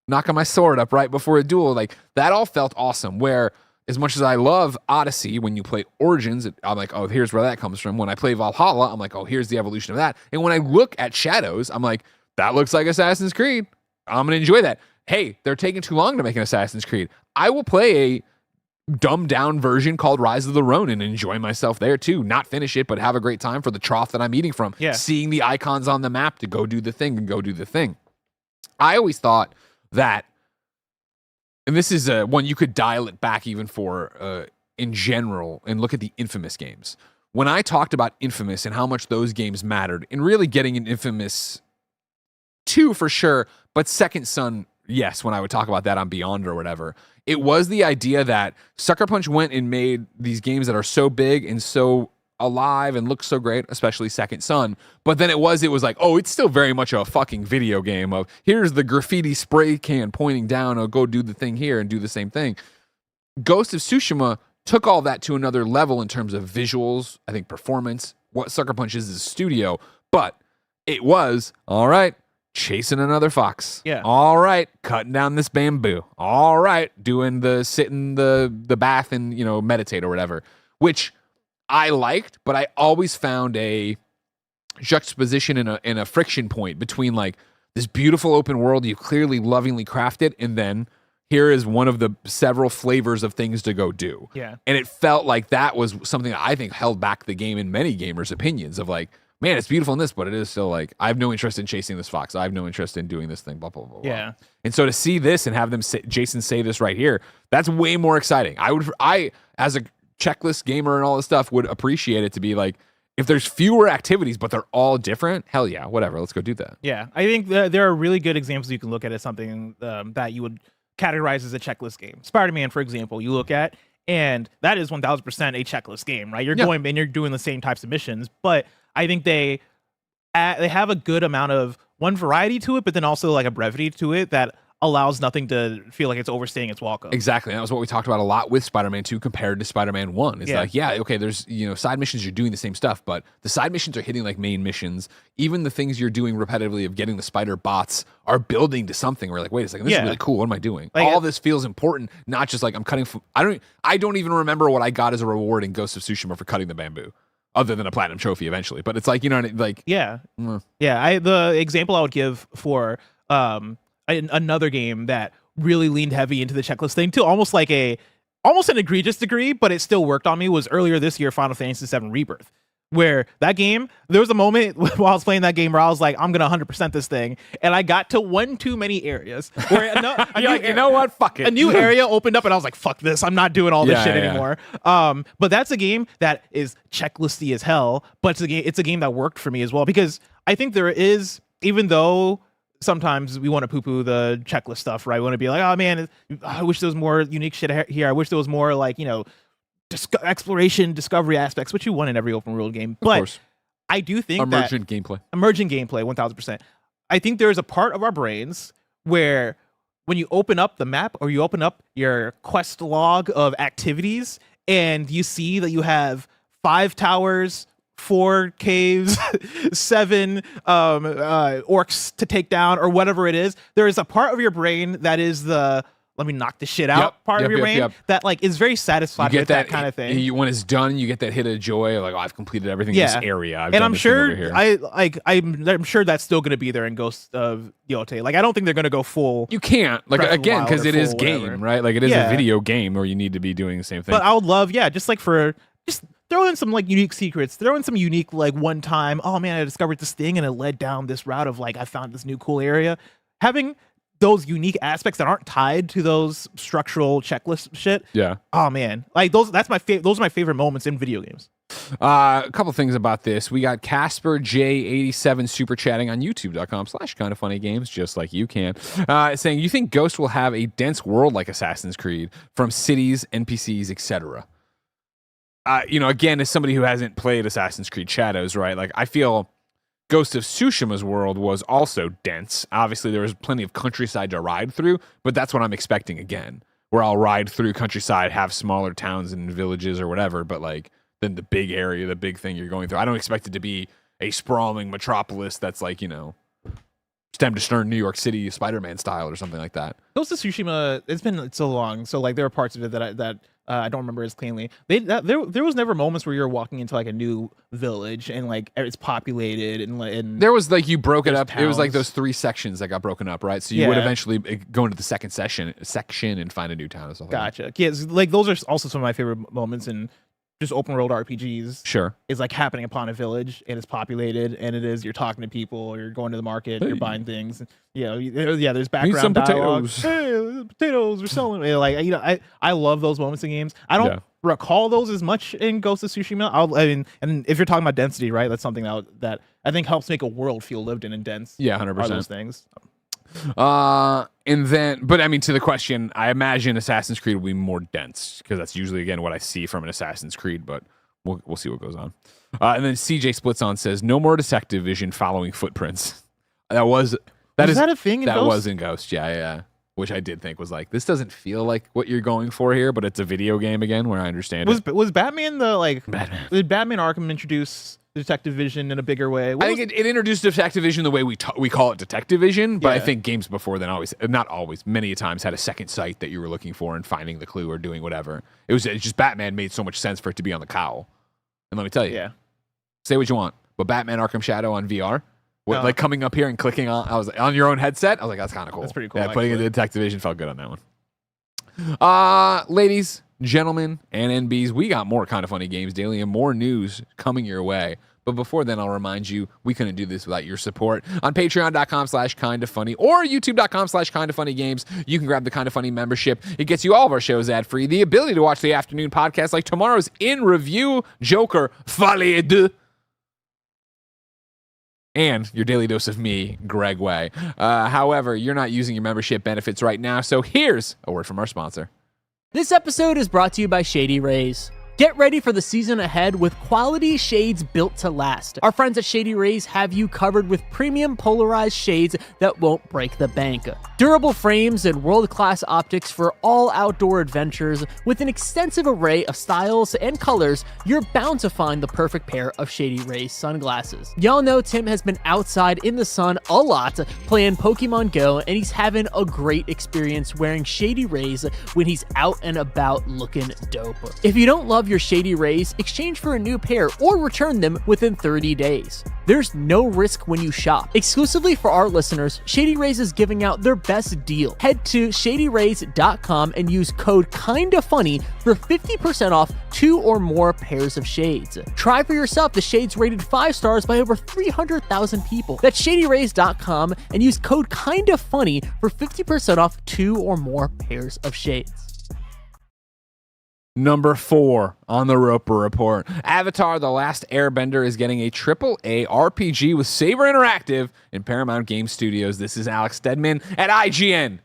knocking my sword up right before a duel. Like, that all felt awesome, where as much as I love Odyssey, when you play Origins, I'm like, oh, here's where that comes from. When I play Valhalla, I'm like, oh, here's the evolution of that. And when I look at Shadows, I'm like, that looks like Assassin's Creed. I'm going to enjoy that. Hey, they're taking too long to make an Assassin's Creed. I will play a dumbed down version called Rise of the Ronin and enjoy myself there too. Not finish it, but have a great time for the trough that I'm eating from. Yeah. Seeing the icons on the map to go do the thing and go do the thing. I always thought that, and this is one you could dial it back even for in general and look at the Infamous games. When I talked about Infamous and how much those games mattered, and really getting an Infamous 2 for sure, but Second Son, yes, when I would talk about that on Beyond or whatever, it was the idea that Sucker Punch went and made these games that are so big and so alive and look so great, especially Second Son. But then it was like, oh, it's still very much a fucking video game of here's the graffiti spray can pointing down, oh, go do the thing here and do the same thing. Ghost of Tsushima took all that to another level in terms of visuals, I think performance, what Sucker Punch is a studio, but it was, all right, chasing another fox. Yeah. All right, cutting down this bamboo. All right, doing the sit in the bath and, meditate or whatever, which I liked, but I always found a juxtaposition and a friction point between like this beautiful open world you've clearly lovingly crafted, and then here is one of the several flavors of things to go do. Yeah. And it felt like that was something that I think held back the game in many gamers' opinions of like, man, it's beautiful in this, but it is still like, I have no interest in chasing this fox. I have no interest in doing this thing, blah, blah, blah, blah. Yeah. And so to see this and have them Jason say this right here, that's way more exciting. I as a checklist gamer and all this stuff would appreciate it to be like, if there's fewer activities but they're all different, hell yeah, whatever, let's go do that. Yeah, I think there are really good examples you can look at as something that you would categorize as a checklist game. Spider-Man, for example, you look at, and that is 1000% a checklist game, right? You're going and you're doing the same types of missions, but I think they have a good amount of variety to it, but then also like a brevity to it that allows nothing to feel like it's overstaying its welcome. Exactly. And that was what we talked about a lot with Spider-Man 2 compared to Spider-Man 1. It's like, yeah, okay, there's, side missions, you're doing the same stuff, but the side missions are hitting like main missions. Even the things you're doing repetitively of getting the spider bots are building to something where you're like, wait a second, this is really cool. What am I doing? Like, all this feels important, not just like I'm cutting. I don't even remember what I got as a reward in Ghost of Tsushima for cutting the bamboo, other than a platinum trophy eventually. But it's like, like, yeah. The example I would give for another game that really leaned heavy into the checklist thing to almost an egregious degree, but it still worked on me, was earlier this year Final Fantasy VII Rebirth, where that game, there was a moment while I was playing that game where I was like, I'm gonna 100% this thing, and I got to one too many areas where you know what, fuck it, a new area opened up and I was like, fuck this, I'm not doing all this shit anymore. But that's a game that is checklisty as hell, but it's a game that worked for me as well, because I think there is, even though sometimes we want to poo-poo the checklist stuff, right? We want to be like, oh man, I wish there was more unique shit here. I wish there was more like, exploration, discovery aspects, which you want in every open world game. But I do think emergent gameplay, 1000%. I think there is a part of our brains where when you open up the map or you open up your quest log of activities and you see that you have 5 towers, 4 caves, 7 orcs to take down, or whatever it is, there is a part of your brain that is the let me knock this shit out part of your brain that like is very satisfied with that kind of thing. When it's done, you get that hit of joy, like, oh, I've completed everything in this area. I'm sure I'm sure that's still going to be there in Ghost of Yotei. Like, I don't think they're going to go full. You can't, like, again, because it is game, right? Like, it is a video game where you need to be doing the same thing. But I would love, just throw in some like unique secrets, throw in some unique like one time, oh man, I discovered this thing and it led down this route of like I found this new cool area. Having those unique aspects that aren't tied to those structural checklist shit. Yeah. Oh man, like those are my favorite moments in video games. A couple things about this. We got Casper J87 super chatting on youtube.com/kindoffunnygames, just like you can, saying, you think Ghost will have a dense world like Assassin's Creed from cities, NPCs, etc.? Again, as somebody who hasn't played Assassin's Creed Shadows, right? Like, I feel Ghost of Tsushima's world was also dense. Obviously, there was plenty of countryside to ride through, but that's what I'm expecting again, where I'll ride through countryside, have smaller towns and villages or whatever, but like then the big area, the big thing you're going through. I don't expect it to be a sprawling metropolis that's like, stem to stern New York City Spider-Man style or something like that. Ghost of Tsushima, it's been so long, so like there are parts of it that I don't remember as cleanly. There was never moments where you're walking into like a new village and like it's populated and there was like you broke it up. towns. It was like those 3 sections that got broken up, right? So you would eventually go into the second section and find a new town or something. Gotcha. Yeah, like those are also some of my favorite moments in just open world RPGs. Sure. Is like happening upon a village and it's populated and you're talking to people or you're going to the market, you're buying things. There's background dialogue. Hey, potatoes, we're selling. Like, I love those moments in games. I don't recall those as much in Ghost of Tsushima. And if you're talking about density, right, that's something that I think helps make a world feel lived in and dense. Yeah, 100%. Are those things. And then, but I mean, to the question, I imagine Assassin's Creed will be more dense because that's usually, again, what I see from an Assassin's Creed, but we'll see what goes on. And then CJ Splits On says, no more detective vision following footprints. Was that a thing in Ghost? That was in Ghost, yeah. Which I did think was like, this doesn't feel like what you're going for here, but it's a video game again, where I understand it. Was Batman did Batman Arkham introduce detective vision in a bigger way? I think it introduced detective vision the way we call it detective vision, but I think games before then many times had a second sight that you were looking for and finding the clue or doing whatever. It's just Batman made so much sense for it to be on the cowl. And let me tell you, say what you want, but Batman Arkham Shadow on VR, like coming up here and clicking on your own headset, I was like, that's kind of cool. That's pretty cool. Yeah, putting in the detective vision felt good on that one. Ladies, gentlemen, and NBs, we got more Kind of Funny Games Daily and more news coming your way. But before then, I'll remind you, we couldn't do this without your support. On patreon.com/kindoffunny or youtube.com/kindoffunnygames, you can grab the Kind of Funny membership. It gets you all of our shows ad-free, the ability to watch the afternoon podcast like tomorrow's In Review Joker Folie 2, and your daily dose of me, Gregway. However, you're not using your membership benefits right now, so here's a word from our sponsor. This episode is brought to you by Shady Rays. Get ready for the season ahead with quality shades built to last. Our friends at Shady Rays have you covered with premium polarized shades that won't break the bank. Durable frames and world-class optics for all outdoor adventures. With an extensive array of styles and colors, you're bound to find the perfect pair of Shady Rays sunglasses. Y'all know Tim has been outside in the sun a lot playing Pokemon Go, and he's having a great experience wearing Shady Rays when he's out and about looking dope. If you don't love your Shady Rays, exchange for a new pair or return them within 30 days. There's no risk when you shop. Exclusively for our listeners, Shady Rays is giving out their best deal. Head to shadyrays.com and use code KINDAFUNNY for 50% off 2 or more pairs of shades. Try for yourself the shades rated 5 stars by over 300,000 people. That's shadyrays.com and use code KINDAFUNNY for 50% off 2 or more pairs of shades. Number 4 on the Roper Report. Avatar: The Last Airbender is getting a AAA RPG with Saber Interactive and Paramount Game Studios. This is Alex Stedman at IGN.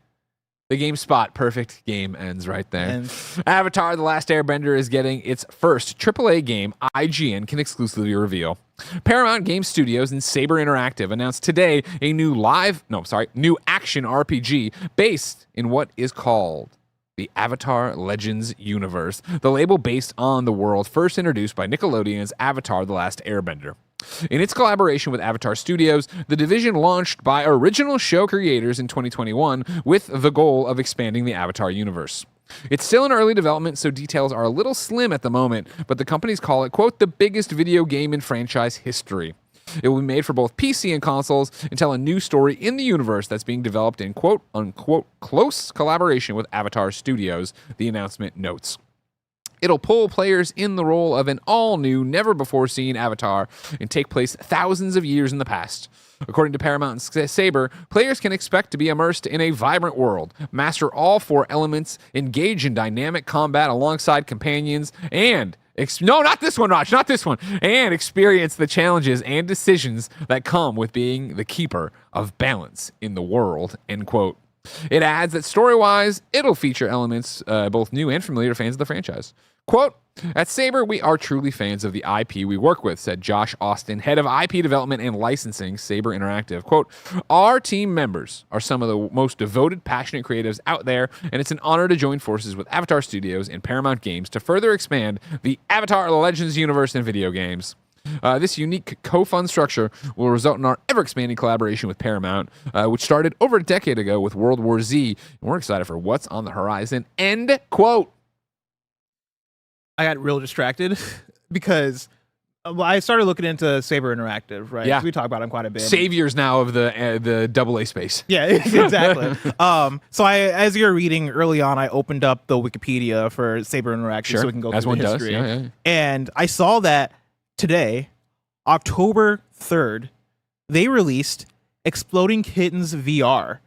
The GameSpot perfect game ends right there. Avatar: The Last Airbender is getting its first AAA game IGN can exclusively reveal. Paramount Game Studios and Saber Interactive announced today a new action RPG based in what is called the Avatar Legends universe, the label based on the world first introduced by Nickelodeon's Avatar: The Last Airbender. In its collaboration with Avatar Studios, the division launched by original show creators in 2021 with the goal of expanding the Avatar universe. It's still in early development, so details are a little slim at the moment, but the companies call it, quote, the biggest video game in franchise history. It will be made for both PC and consoles and tell a new story in the universe that's being developed in quote unquote close collaboration with Avatar Studios, the announcement notes. It'll pull players in the role of an all-new, never-before-seen Avatar and take place thousands of years in the past. According to Paramount and Saber, players can expect to be immersed in a vibrant world, master all 4 elements, engage in dynamic combat alongside companions, and not this one, Raj, not this one. And experience the challenges and decisions that come with being the keeper of balance in the world, end quote. It adds that story-wise, it'll feature elements both new and familiar to fans of the franchise. Quote, at Saber, we are truly fans of the IP we work with, said Josh Austin, head of IP development and licensing, Saber Interactive. Quote, our team members are some of the most devoted, passionate creatives out there, and it's an honor to join forces with Avatar Studios and Paramount Games to further expand the Avatar Legends universe in video games. This unique co-fund structure will result in our ever-expanding collaboration with Paramount, which started over a decade ago with World War Z, and we're excited for what's on the horizon, end quote. I got real distracted because I started looking into Saber Interactive, right? Yeah. We talk about them quite a bit. Saviors now of the AA space. Yeah, exactly. So as you're reading early on, I opened up the Wikipedia for Saber Interactive so we can go through the history. Yeah. And I saw that today, October 3rd, they released Exploding Kittens VR.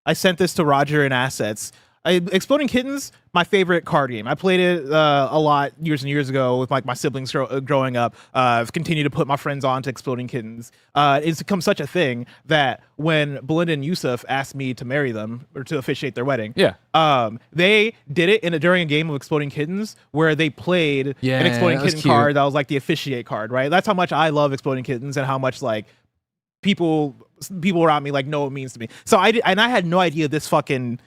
I sent this to Roger in Assets. Exploding Kittens, my favorite card game. I played it a lot years and years ago with like my siblings growing up. I've continued to put my friends on to Exploding Kittens. It's become such a thing that when Belinda and Yusuf asked me to marry them or to officiate their wedding, they did it during a game of Exploding Kittens where they played an Exploding Kitten card that was like the officiate card, right? That's how much I love Exploding Kittens and how much like people around me like know what it means to me. So I had no idea this fucking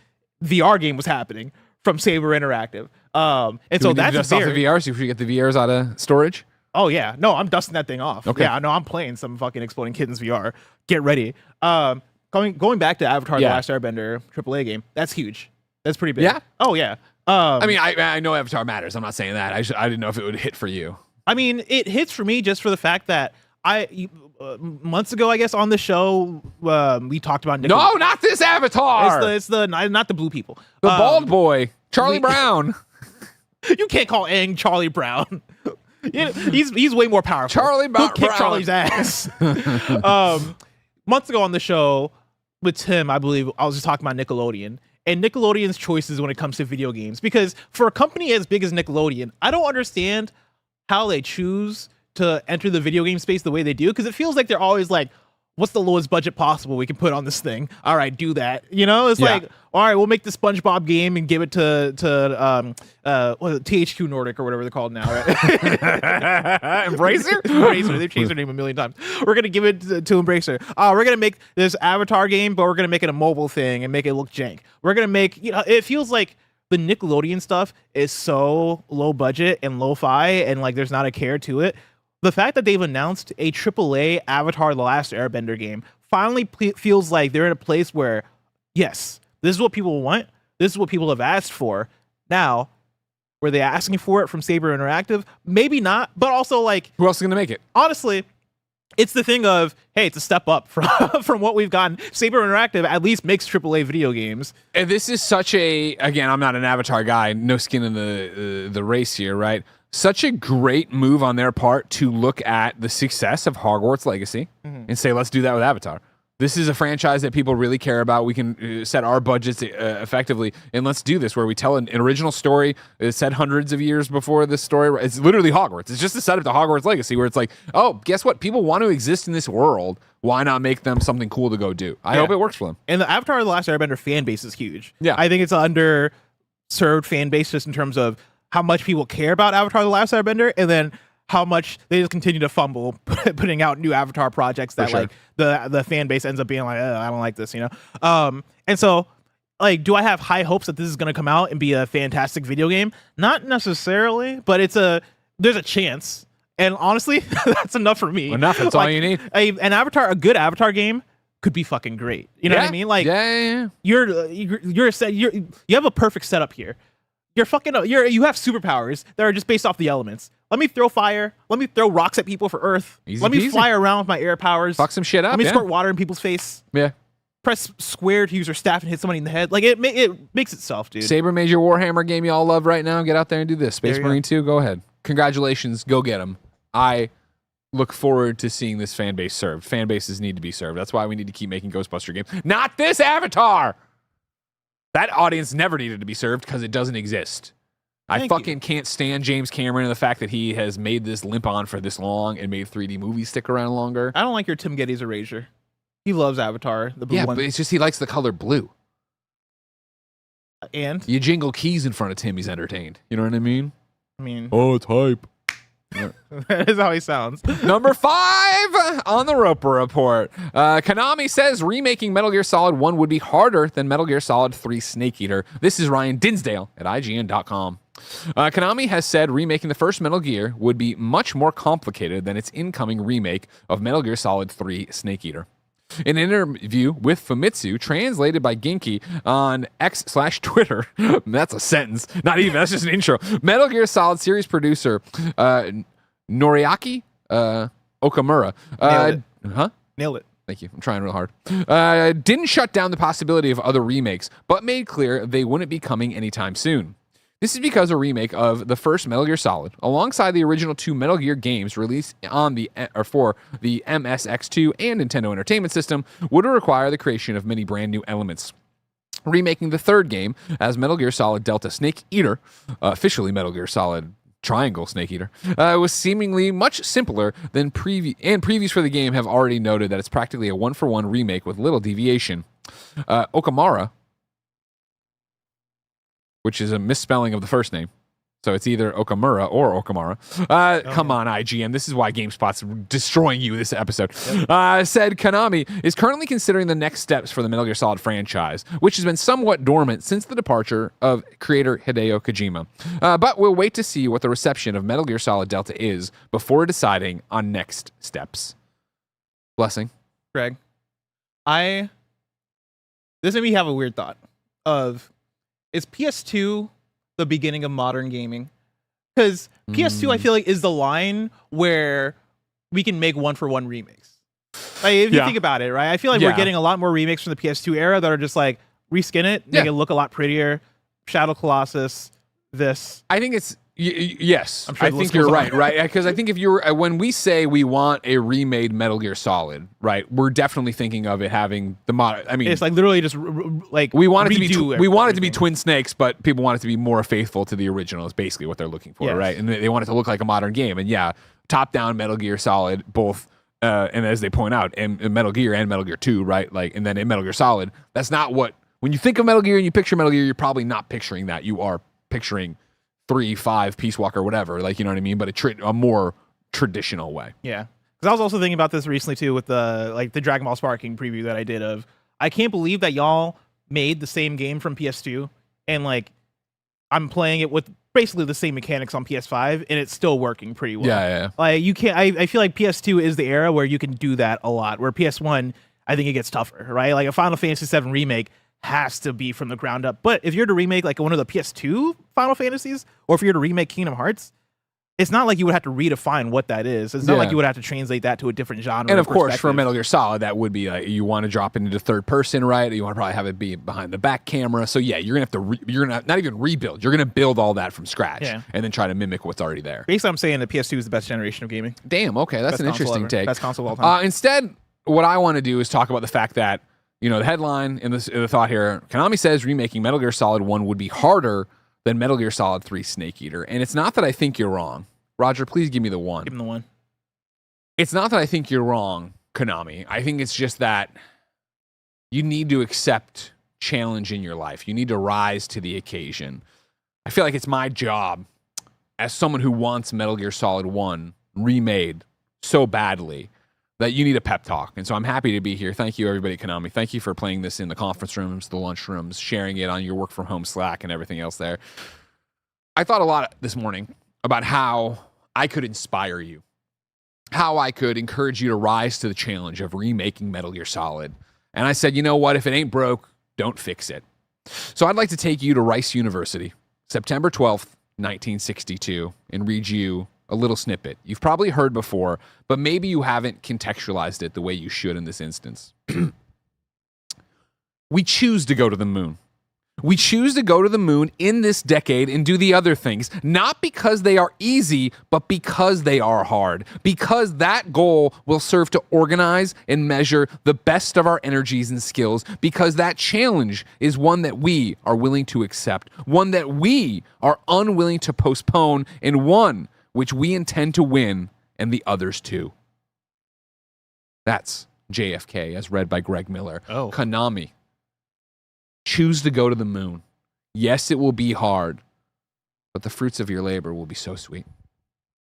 VR game was happening from Saber Interactive. And so that's dust off the VR, so if you get the VRs out of storage. Oh yeah, no, I'm dusting that thing off. Okay. Yeah, no, I'm playing some fucking Exploding Kittens VR. Get ready. Going back to Avatar: The Last Airbender AAA game. That's huge. That's pretty big. Yeah. Oh yeah. I mean, I know Avatar matters. I'm not saying that. I didn't know if it would hit for you. I mean, it hits for me just for the fact that months ago, I guess, on the show, we talked about No, not this Avatar. It's the not the blue people. The bald boy, Charlie Brown. You can't call Aang Charlie Brown. He's way more powerful. Charlie Brown. Who kicked Charlie's ass? Months ago on the show with Tim, I believe I was just talking about Nickelodeon and Nickelodeon's choices when it comes to video games. Because for a company as big as Nickelodeon, I don't understand how they choose to enter the video game space the way they do, because it feels like they're always like, what's the lowest budget possible we can put on this thing? All right, do that. You know, it's Yeah. like, all right, we'll make the SpongeBob game and give it to what is it, THQ Nordic or whatever they're called now, right? Embracer? Embracer. They've changed their name a million times. We're gonna give it to Embracer. We're gonna make this Avatar game, but we're gonna make it a mobile thing and make it look jank. We're gonna make, you know, it feels like the Nickelodeon stuff is so low budget and lo-fi, and like there's not a care to it. The fact that they've announced a AAA Avatar: The Last Airbender game finally feels like they're in a place where, yes, this is what people want. This is what people have asked for. Now, were they asking for it from Saber Interactive? Maybe not, but also like, Who else is going to make it? honestly, it's the thing of, hey, it's a step up from what we've gotten. Saber Interactive at least makes AAA video games. And this is such a, again, I'm not an Avatar guy, no skin in the race here, right? Such a great move on their part to look at the success of Hogwarts Legacy and say, let's do that with Avatar. This is a franchise that people really care about. We can set our budgets effectively, and let's do this where we tell an original story. It's set hundreds of years before this story. It's literally Hogwarts. It's just a setup to Hogwarts Legacy where it's like, oh, guess what? People want to exist in this world. Why not make them something cool to go do? I hope it works for them. And the Avatar: The Last Airbender fan base is huge. Yeah. I think it's an underserved fan base just in terms of how much people care about Avatar: The Last Airbender, and then how much they just continue to fumble putting out new Avatar projects that like the fan base ends up being like, I don't like this, you know? And so, like, do I have high hopes that this is going to come out and be a fantastic video game? Not necessarily, but there's a chance. And honestly, that's enough for me. Enough, that's all you need. A good Avatar game could be fucking great. You know what I mean? Like, you have a perfect setup here. You have superpowers that are just based off the elements. Let me throw fire. Let me throw rocks at people for earth. Easy Let me peasy. fly around with my air powers. Fuck some shit up. Let me squirt water in people's face. Yeah. Press square to use your staff and hit somebody in the head. Like it makes itself, dude. Saber Major Warhammer game y'all love right now. Get out there and do this. Space There you Marine 2, go ahead. Congratulations. Go get them. I look forward to seeing this fan base served. Fan bases need to be served. That's why we need to keep making Ghostbuster games. Not this Avatar. That audience never needed to be served because it doesn't exist. I fucking can't stand James Cameron and the fact that he has made this limp on for this long and made 3D movies stick around longer. I don't like your Tim Geddes erasure. He loves Avatar, the blue one. But it's just he likes the color blue. And You jingle keys in front of Tim, he's entertained. You know what I mean? oh, it's hype. that is how he sounds. Number 5 on the Roper Report. Konami says remaking Metal Gear Solid 1 would be harder than Metal Gear Solid 3 Snake Eater. This is Ryan Dinsdale at IGN.com. Konami has said remaking the first Metal Gear would be much more complicated than its incoming remake of Metal Gear Solid 3 Snake Eater. In an interview with Famitsu, translated by Genki on X/Twitter, that's a sentence, not even, that's just an intro. Metal Gear Solid series producer Noriaki Okamura. Nailed it. Thank you. I'm trying real hard. Didn't shut down the possibility of other remakes, but made clear they wouldn't be coming anytime soon. This is because a remake of the first Metal Gear Solid, alongside the original 2 Metal Gear games released for the MSX2 and Nintendo Entertainment System, would require the creation of many brand new elements. Remaking the third game as Metal Gear Solid Delta Snake Eater, officially Metal Gear Solid Triangle Snake Eater, was seemingly much simpler than previews for the game have already noted that it's practically a one-for-one remake with little deviation. Okamura, which is a misspelling of the first name. So it's either Okamura or Okamura. Come on, IGN. This is why GameSpot's destroying you this episode. Yep. Said Konami is currently considering the next steps for the Metal Gear Solid franchise, which has been somewhat dormant since the departure of creator Hideo Kojima. But we'll wait to see what the reception of Metal Gear Solid Delta is before deciding on next steps. Blessing. Greg, this made me have a weird thought of, is PS2 the beginning of modern gaming? Because PS2, I feel like, is the line where we can make one-for-one remakes. Like, if you think about it, right? I feel like we're getting a lot more remakes from the PS2 era that are just like, reskin it, make it look a lot prettier. Shadow Colossus, this. I think it's yes. I'm sure I think you're right? Because I think if you're when we say we want a remade Metal Gear Solid, right, we're definitely thinking of it having the mod. I mean, it's like literally just like we want it to be we want it to be Twin Snakes, but people want it to be more faithful to the original. Is basically what they're looking for, right? And they want it to look like a modern game. And top down Metal Gear Solid, both and as they point out, in Metal Gear and Metal Gear 2, right? Like, and then in Metal Gear Solid, that's not what, when you think of Metal Gear and you picture Metal Gear, you're probably not picturing that. You are picturing 3, 5, Peace Walker, whatever, like, you know what I mean? But a more traditional way. Yeah. Because I was also thinking about this recently too with the Dragon Ball Sparking preview that I did of, I can't believe that y'all made the same game from PS2 and like I'm playing it with basically the same mechanics on PS5 and it's still working pretty well. Yeah. Like you can't. I feel like PS2 is the era where you can do that a lot. Where PS1, I think it gets tougher, right? Like a Final Fantasy VII remake has to be from the ground up. But if you're to remake like one of the PS2 Final Fantasies, or if you're to remake Kingdom Hearts, it's not like you would have to redefine what that is. It's not like you would have to translate that to a different genre. And of course, for Metal Gear Solid, that would be like, you want to drop it into third person, right? You want to probably have it be behind the back camera. So yeah, you're gonna have to you're gonna not even rebuild. You're gonna build all that from scratch, and then try to mimic what's already there. Basically, I'm saying the PS2 is the best generation of gaming. Damn. Okay, that's an interesting take. Best console of all time. Instead, what I want to do is talk about the fact that, you know, the headline in the thought here, Konami says remaking Metal Gear Solid 1 would be harder than Metal Gear Solid 3 Snake Eater, and it's not that I think you're wrong. Roger, please give me the one. Give him the one. It's not that I think you're wrong, Konami. I think it's just that you need to accept challenge in your life. You need to rise to the occasion. I feel like it's my job as someone who wants Metal Gear Solid 1 remade so badly that you need a pep talk. And so I'm happy to be here. Thank you, everybody at Konami. Thank you for playing this in the conference rooms, the lunch rooms, sharing it on your work from home Slack and everything else there. I thought a lot this morning about how I could inspire you, how I could encourage you to rise to the challenge of remaking Metal Gear Solid. And I said, you know what? If it ain't broke, don't fix it. So I'd like to take you to Rice University, September 12th, 1962, and read you a little snippet. You've probably heard before, but maybe you haven't contextualized it the way you should in this instance. We choose to go to the moon. We choose to go to the moon in this decade and do the other things, not because they are easy, but because they are hard. Because that goal will serve to organize and measure the best of our energies and skills. Because that challenge is one that we are willing to accept, one that we are unwilling to postpone, and one which we intend to win, and the others too. That's JFK, as read by Greg Miller. Oh. Konami. Choose to go to the moon. Yes, it will be hard, but the fruits of your labor will be so sweet.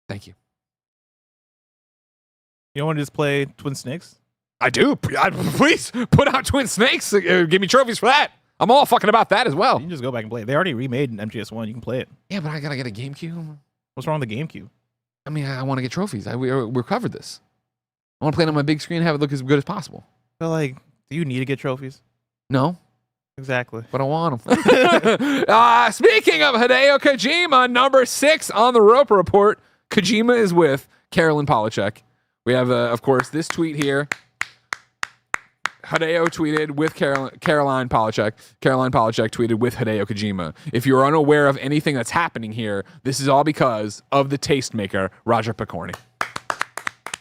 Thank you. You don't want to just play Twin Snakes? I do. Please put out Twin Snakes. Give me trophies for that. I'm all fucking about that as well. You can just go back and play it. They already remade an MGS1. You can play it. Yeah, but I gotta get a GameCube. What's wrong with the GameCube? I mean, I want to get trophies. We covered this. I want to play it on my big screen and have it look as good as possible. But like, do you need to get trophies? No. Exactly. But I want them. Speaking of Hideo Kojima, number 6 on the Roper Report, Kojima is with Caroline Polachek. We have, of course, this tweet here. Hideo tweeted with Caroline Polachek. Caroline Polachek tweeted with Hideo Kojima. If you're unaware of anything that's happening here, this is all because of the tastemaker, Roger Picorni.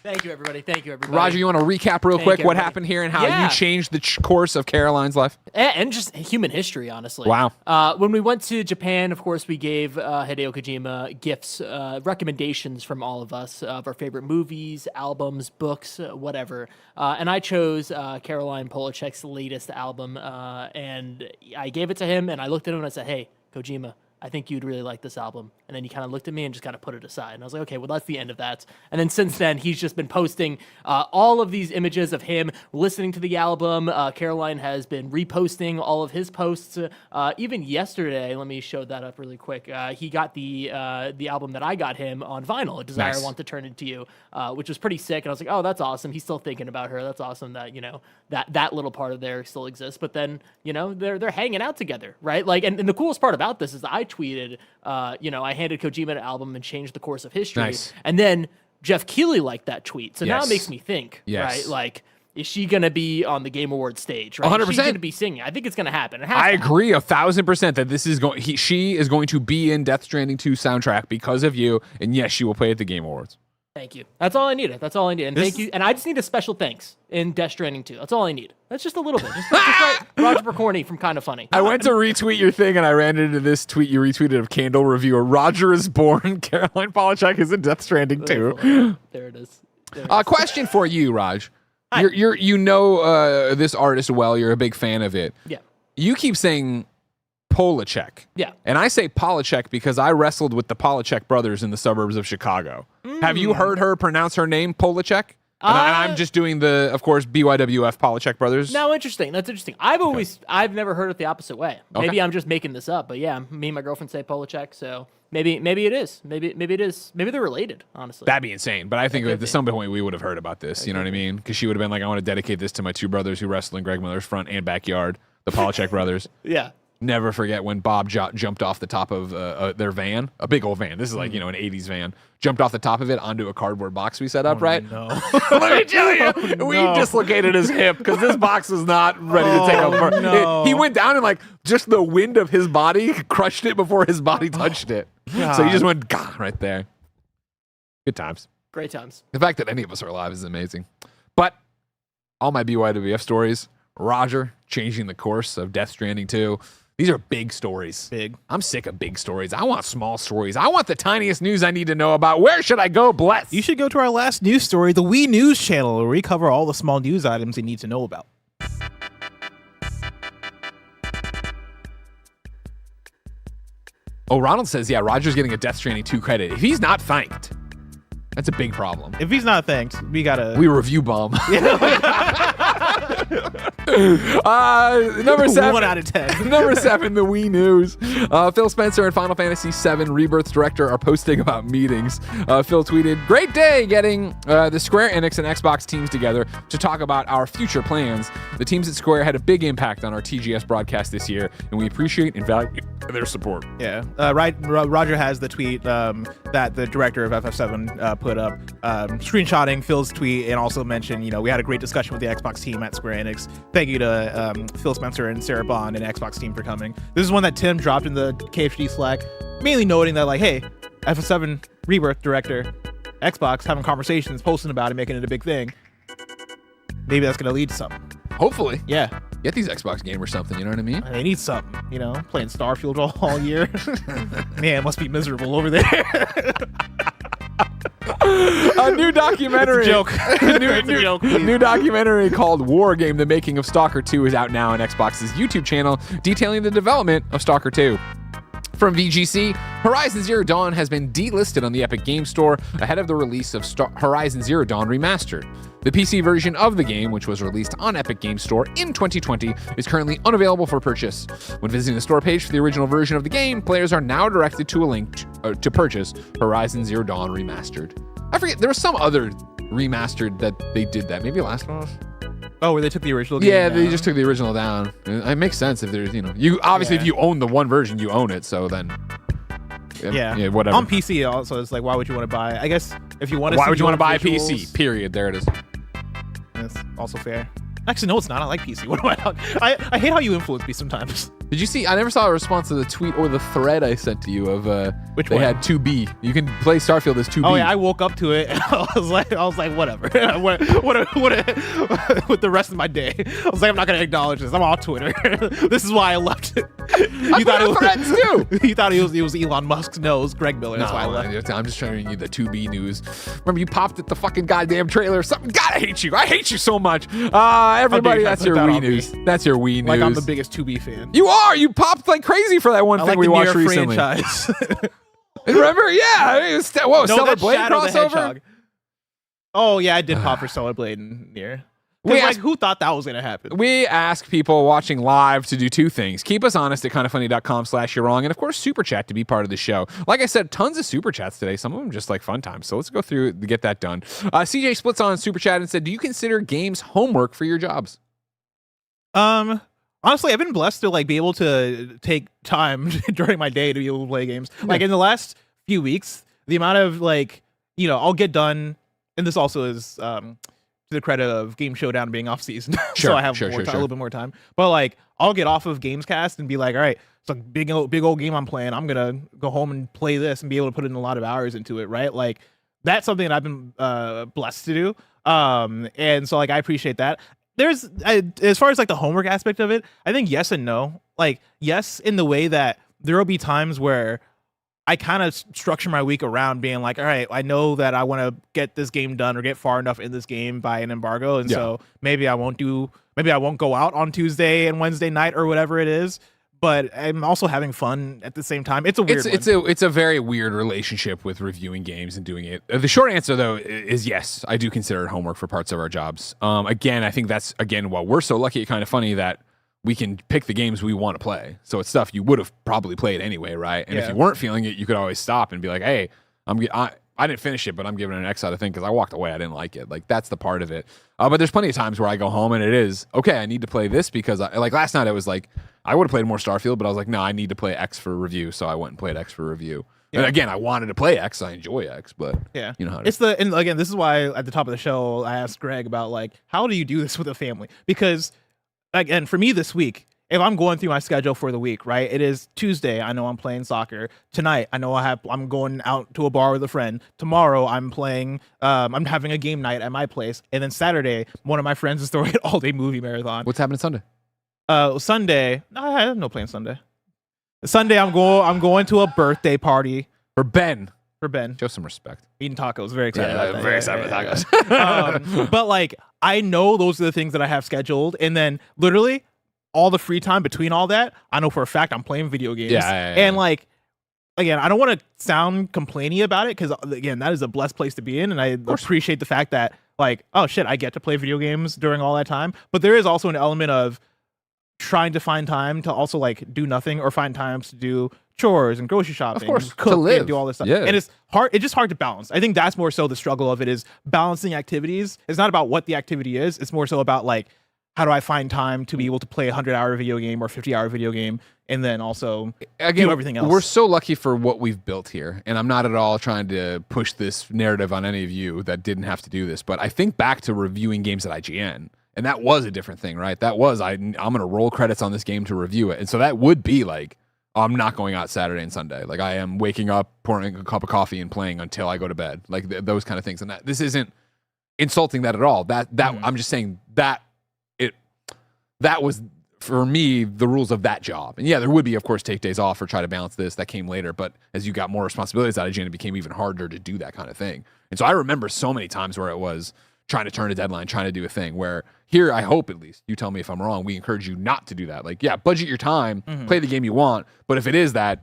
Thank you, everybody. Thank you, everybody. Roger, you want to recap real quick what happened here and how you changed the course of Caroline's life? And just human history, honestly. Wow. When we went to Japan, of course, we gave Hideo Kojima gifts, recommendations from all of us of our favorite movies, albums, books, whatever. And I chose Caroline Polachek's latest album, and I gave it to him, and I looked at him and I said, hey, Kojima, I think you'd really like this album. And then he kind of looked at me and just kind of put it aside. And I was like, okay, well, that's the end of that. And then since then, he's just been posting all of these images of him listening to the album. Caroline has been reposting all of his posts. Even yesterday, let me show that up really quick. He got the album that I got him on vinyl, A Desire I Want to Turn Into You, which was pretty sick. And I was like, oh, that's awesome. He's still thinking about her. That's awesome that, you know, that little part of there still exists. But then, you know, they're hanging out together, right? Like, and the coolest part about this is that I tweeted, you know, I handed Kojima an album and changed the course of history. Nice. And then Jeff Keighley liked that tweet. So now it makes me think, right? Like, is she going to be on the Game Awards stage, right? 100%. She's going to be singing. I think it's going to happen. I agree 1,000% that this is she is going to be in Death Stranding 2 soundtrack because of you. And yes, she will play at the Game Awards. Thank you. That's all I needed. That's all I need. And thank you. And I just need a special thanks in Death Stranding 2. That's all I need. That's just a little bit. Just like Roger Picorni from Kind of Funny. I went to retweet your thing and I ran into this tweet you retweeted of Candle reviewer. Roger is born. Caroline Polachek is in Death Stranding 2. There it is. Question for you, Raj. Hi. You know this artist well. You're a big fan of it. Yeah. You keep saying Polachek. Yeah. And I say Polachek because I wrestled with the Polachek brothers in the suburbs of Chicago. Have you heard her pronounce her name, Polachek? And I'm just doing the, of course, BYWF Polachek brothers. No, interesting. That's interesting. I've never heard it the opposite way. Maybe I'm just making this up, but yeah, me and my girlfriend say Polachek, so maybe it is. Maybe it is. Maybe they're related, honestly. That'd be insane. But I think at some point we would have heard about this. You know what I mean? Because she would have been like, I want to dedicate this to my two brothers who wrestle in Greg Miller's front and backyard, the Polachek brothers. Yeah. Never forget when Bob jumped off the top of their van, a big old van. This is like, an 80s van. Jumped off the top of it onto a cardboard box we set up, right? No. Let me tell you, we dislocated his hip because this box was not ready to take over. No. He went down and like just the wind of his body crushed it before his body touched it. God. So he just went gah, right there. Good times. Great times. The fact that any of us are alive is amazing. But all my BYWF stories, Roger changing the course of Death Stranding 2. These are big stories. Big. I'm sick of big stories. I want small stories. I want the tiniest news I need to know about. Where should I go, Bless? You should go to our last news story, the Wii News channel, where we cover all the small news items you need to know about. Oh, Ronald says, yeah, Roger's getting a Death Stranding 2 credit. If he's not thanked, that's a big problem. If he's not thanked, we gotta... We review bomb. Number 7. 1 out of 10. Number 7, the Wii News. Phil Spencer and Final Fantasy VII Rebirth director are posting about meetings. Phil tweeted, "Great day getting the Square Enix and Xbox teams together to talk about our future plans. The teams at Square had a big impact on our TGS broadcast this year, and we appreciate and value their support." Yeah. Roger has the tweet that the director of FF7 put up, screenshotting Phil's tweet, and also mentioned, we had a great discussion with the Xbox team at Square Enix. Thank you to Phil Spencer and Sarah Bond and Xbox team for coming. This is one that Tim dropped in the KFGD Slack, mainly noting that, like, hey, FF7 Rebirth director, Xbox, having conversations, posting about it, making it a big thing. Maybe that's going to lead to something. Hopefully. Yeah. Get these Xbox gamers something, you know what I mean? They need something, playing Starfield all year. Man, it must be miserable over there. A new documentary. It's a joke. It's a joke, please. New documentary called War Game: The Making of Stalker 2 is out now on Xbox's YouTube channel, detailing the development of Stalker 2. From VGC, Horizon Zero Dawn has been delisted on the Epic Games Store ahead of the release of Horizon Zero Dawn Remastered. The PC version of the game, which was released on Epic Games Store in 2020, is currently unavailable for purchase. When visiting the store page for the original version of the game, players are now directed to a link to purchase Horizon Zero Dawn Remastered. I forget, there was some other remastered that they did that. Maybe Last of Us? Oh, where they took the original game Yeah, down. they just took the original down. It makes sense if there's, you obviously if you own the one version, you own it. So then, yeah, whatever. On PC also, it's like, why would you want to buy? I guess if you want to. Why would you want to buy a visuals, PC? Period. There it is. That's also fair. Actually, no, it's not. I like PC. What am I talking? I hate how you influence me sometimes. Did you see? I never saw a response to the tweet or the thread I sent to you of Which they one? had 2B. You can play Starfield as 2B. Oh yeah, I woke up to it and I was like, whatever. what with the rest of my day? I was like, I'm not gonna acknowledge this. I'm on Twitter. This is why I left it. You thought it was threads too. You thought it was Elon Musk's nose, Greg Miller. That's why I left it. I'm just trying to read you the 2B news. Remember, you popped at the fucking goddamn trailer or something. God, I hate you. I hate you so much. Everybody, that's your Wii news. That's your Wii news. Like I'm the biggest 2B fan. You are. You popped like crazy for that one I thing like we the watched Nier recently. franchise. Remember? Yeah. It was, No, Stellar that's Blade Shadow the crossover? Hedgehog. Oh yeah, I did pop for Stellar Blade and Nier. We Like, asked- who thought that was gonna happen? We ask people watching live to do two things. Keep us honest at kindoffunny.com/you're wrong. And of course, super chat to be part of the show. Like I said, tons of super chats today. Some of them just like fun times. So let's go through to get that done. CJ splits on super chat and said, do you consider games homework for your jobs? Honestly, I've been blessed to like be able to take time during my day to be able to play games. Like in the last few weeks, the amount of like, I'll get done, and this also is to the credit of Game Showdown being off season. So I have a little bit more time. But like I'll get off of GamesCast and be like, all right, it's a big old game I'm playing. I'm gonna go home and play this and be able to put in a lot of hours into it, right? Like that's something that I've been blessed to do. And so like I appreciate that. There's as far as like the homework aspect of it, I think yes and no. Like yes, in the way that there will be times where I kind of structure my week around being like, all right, I know that I want to get this game done or get far enough in this game by an embargo, and so maybe I won't go out on Tuesday and Wednesday night or whatever it is. But I'm also having fun at the same time. It's a weird it's a very weird relationship with reviewing games and doing it. The short answer though is yes, I do consider it homework for parts of our jobs. Again, I think that's while we're so lucky, kind of funny that we can pick the games we want to play. So it's stuff you would have probably played anyway, right? And if you weren't feeling it, you could always stop and be like, hey, I didn't finish it, but I'm giving it an X out of thing because I walked away. I didn't like it. Like, that's the part of it. But there's plenty of times where I go home and it is, okay, I need to play this because, like last night, I was like, I would have played more Starfield, but I was like, no, I need to play X for review. So I went and played X for review. Yeah. And again, I wanted to play X. I enjoy X, but you know how it is. And again, this is why at the top of the show, I asked Greg about, like, how do you do this with a family? Because, again, for me this week, if I'm going through my schedule for the week, right? It is Tuesday. I know I'm playing soccer. Tonight, I know I'm going out to a bar with a friend. Tomorrow, I'm playing. I'm having a game night at my place, and then Saturday, one of my friends is throwing an all-day movie marathon. What's happening Sunday? Sunday, I have no plan Sunday. Sunday, I'm going to a birthday party for Ben. Show some respect. Eating tacos. Very excited. About that. Very excited about tacos. But like, I know those are the things that I have scheduled, and then literally all the free time between all that, I know for a fact I'm playing video games. And like, again, I don't want to sound complainy about it because, again, that is a blessed place to be in, and I appreciate the fact that, like, oh shit, I get to play video games during all that time. But there is also an element of trying to find time to also like do nothing or find times to do chores and grocery shopping, of course, cook to live. And do all this stuff. Yeah. And it's hard. It's just hard to balance. I think that's more so the struggle of it is balancing activities. It's not about what the activity is. It's more so about like, how do I find time to be able to play a 100-hour video game or 50-hour video game and then also do everything else? We're so lucky for what we've built here. And I'm not at all trying to push this narrative on any of you that didn't have to do this. But I think back to reviewing games at IGN. And that was a different thing, right? That was, I'm going to roll credits on this game to review it. And so that would be like, I'm not going out Saturday and Sunday. Like, I am waking up, pouring a cup of coffee and playing until I go to bed. Like, those kind of things. And this isn't insulting that at all. I'm just saying that was, for me, the rules of that job. And yeah, there would be, of course, take days off or try to balance this. That came later. But as you got more responsibilities out of IGN, it became even harder to do that kind of thing. And so I remember so many times where it was trying to turn a deadline, trying to do a thing where here, I hope at least, you tell me if I'm wrong, we encourage you not to do that. Like, yeah, budget your time, play the game you want. But if it is that,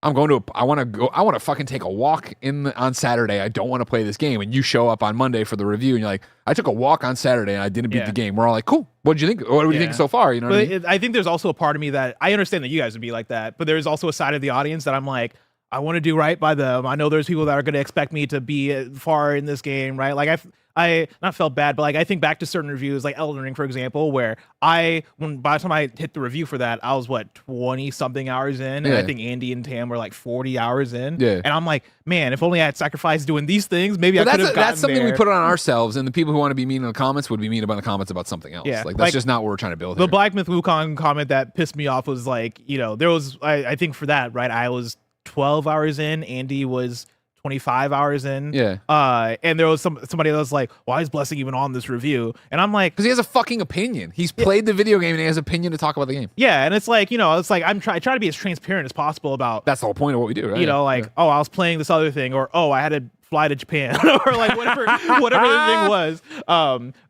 I want to fucking take a walk on Saturday. I don't want to play this game. And you show up on Monday for the review and you're like, I took a walk on Saturday and I didn't beat the game. We're all like, cool. What did you think? What do you think so far? You know what I mean? I think there's also a part of me that I understand that you guys would be like that, but there's also a side of the audience that I'm like, I want to do right by them. I know there's people that are going to expect me to be far in this game, right? Like I not felt bad, but like I think back to certain reviews, like Elden Ring, for example, where by the time I hit the review for that, I was 20 something hours in, and I think Andy and Tam were like 40 hours in, and I'm like, man, if only I had sacrificed doing these things, maybe I could have gotten That's something there. we put on ourselves, and the people who want to be mean in the comments would be mean about the comments about something else. Like that's just not what we're trying to build. The Black Myth Wukong comment that pissed me off was like, there was I think for that, right, I was 12 hours in, Andy was 25 hours in. And there was somebody that was like, why is Blessing even on this review? And I'm like, because he has a fucking opinion. He's played the video game and he has an opinion to talk about the game. Yeah, and it's like, I try to be as transparent as possible about. That's the whole point of what we do, right? Oh, I was playing this other thing, or oh, I had to fly to Japan, or like whatever the thing was.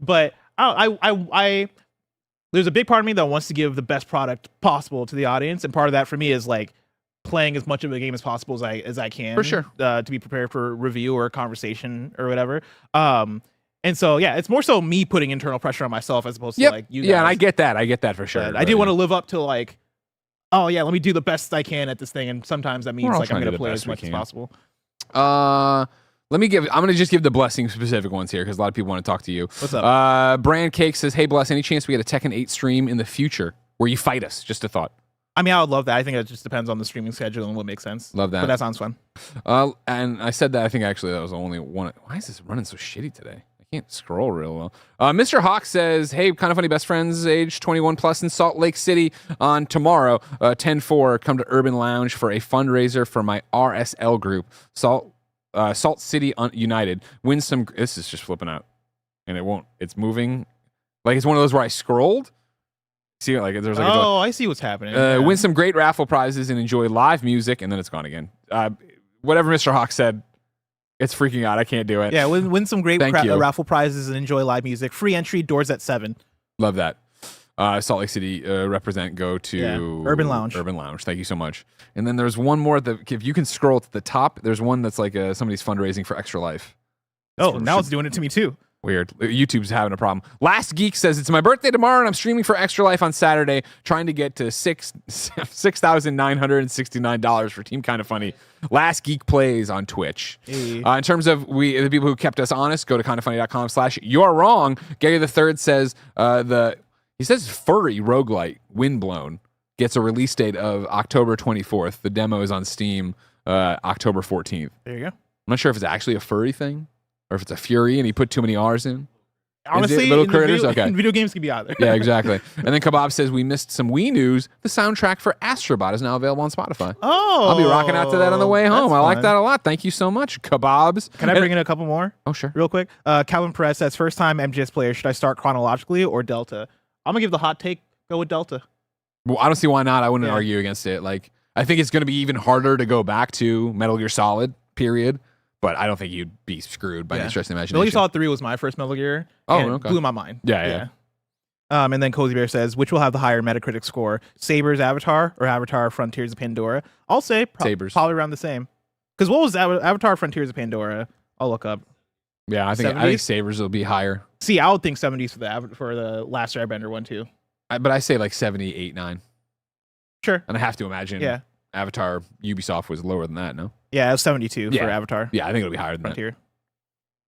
But I there's a big part of me that wants to give the best product possible to the audience, and part of that for me is like playing as much of a game as possible as I can, for sure, to be prepared for review or conversation or whatever. And so yeah, it's more so me putting internal pressure on myself as opposed to like you guys. Yeah, and I get that for sure. I do want to live up to like, oh yeah, let me do the best I can at this thing, and sometimes that means like I'm going to play as much as possible. I'm going to just give the Blessing specific ones here because a lot of people want to talk to you. What's up? Brand Cake says, hey Bless, any chance we get a Tekken 8 stream in the future where you fight us? Just a thought. I mean, I would love that. I think it just depends on the streaming schedule and what makes sense. Love that. But that sounds fun. And I said that, I think actually that was the only one. Why is this running so shitty today? I can't scroll real well. Mr. Hawk says, hey, kind of funny best friends, age 21 plus in Salt Lake City on tomorrow, 10/4, come to Urban Lounge for a fundraiser for my RSL group, Salt City United. Win some, this is just flipping out. And it's moving. Like it's one of those where I scrolled. See, like there's like I see what's happening. win some great raffle prizes and enjoy live music, and then it's gone again. Whatever Mr. Hawk said, it's freaking out. I can't do it. Yeah, win some great Thank you. raffle prizes and enjoy live music. Free entry, doors at 7. Love that. Salt Lake City represent. Go to Urban Lounge. Urban Lounge. Thank you so much. And then there's one more that if you can scroll to the top, there's one that's like somebody's fundraising for Extra Life. Now it's doing it to me too. Weird. YouTube's having a problem. Last Geek says, it's my birthday tomorrow and I'm streaming for Extra Life on Saturday, trying to get to $6,969 for Team Kinda Funny. Last Geek plays on Twitch. Hey. In terms of the people who kept us honest, go to kindafunny.com/you're wrong. Gary the Third says he says furry roguelite Windblown gets a release date of October 24th. The demo is on Steam October 14th. There you go. I'm not sure if it's actually a furry thing or if it's a Fury and he put too many R's in. Honestly, little critters? Okay. Video games can be either. Yeah, exactly. And then Kebab says, we missed some Wii news. The soundtrack for Astrobot is now available on Spotify. Oh. I'll be rocking out to that on the way home. that's I like fun. that a lot. Thank you so much, Kebabs. Can I bring in a couple more? Oh, sure. Real quick. Calvin Perez says, first time MGS player, should I start chronologically or Delta? I'm going to give the hot take, go with Delta. Well, I don't see why not. I wouldn't Yeah. argue against it. Like, I think it's going to be even harder to go back to Metal Gear Solid, period. But I don't think you'd be screwed by the stress of imagination. Metal Gear Solid 3 was my first Metal Gear. Oh, and okay. It blew my mind. Yeah. And then Cozy Bear says, which will have the higher Metacritic score, Saber's Avatar or Avatar Frontiers of Pandora? I'll say Saber's. Probably around the same. Because what was Avatar Frontiers of Pandora? I'll look up. Yeah, I think 70s? Sabers will be higher. See, I would think 70s for the Last Airbender one too. But I say like 78, 9. Sure. And I have to imagine Yeah. Avatar Ubisoft was lower than that, no? Yeah, it was 72 Yeah. for Avatar Yeah, I think it'll be higher than Frontier.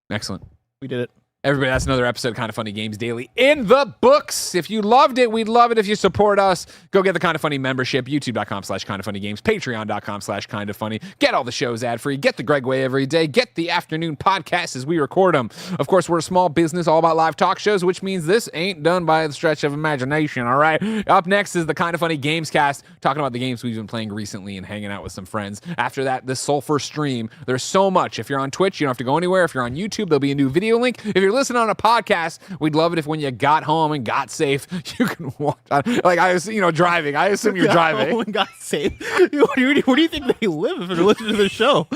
that. Excellent. We did it. Everybody, that's another episode of Kinda Funny Games Daily in the books. If you loved it, we'd love it if you support us. Go get the Kinda Funny membership, youtube.com/kindafunnygames, patreon.com/kindafunny. Get all the shows ad-free. Get the Gregway every day. Get the afternoon podcasts as we record them. Of course, we're a small business all about live talk shows, which means this ain't done by the stretch of imagination, all right? Up next is the Kinda Funny Gamescast, talking about the games we've been playing recently and hanging out with some friends. After that, the Sulfur stream. There's so much. If you're on Twitch, you don't have to go anywhere. If you're on YouTube, there'll be a new video link. If you're listening on a podcast, we'd love it if when you got home and got safe, you can watch. Like I was, driving. I assume you're driving. Oh my God, safe. Where do you think they live if they're listening to the show?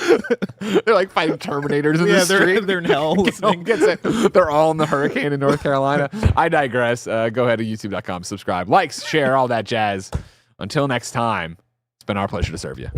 They're like fighting Terminators in the street. they're in hell listening. They're all in the hurricane in North Carolina. I digress. Go ahead to youtube.com, subscribe, likes, share, all that jazz. Until next time, it's been our pleasure to serve you.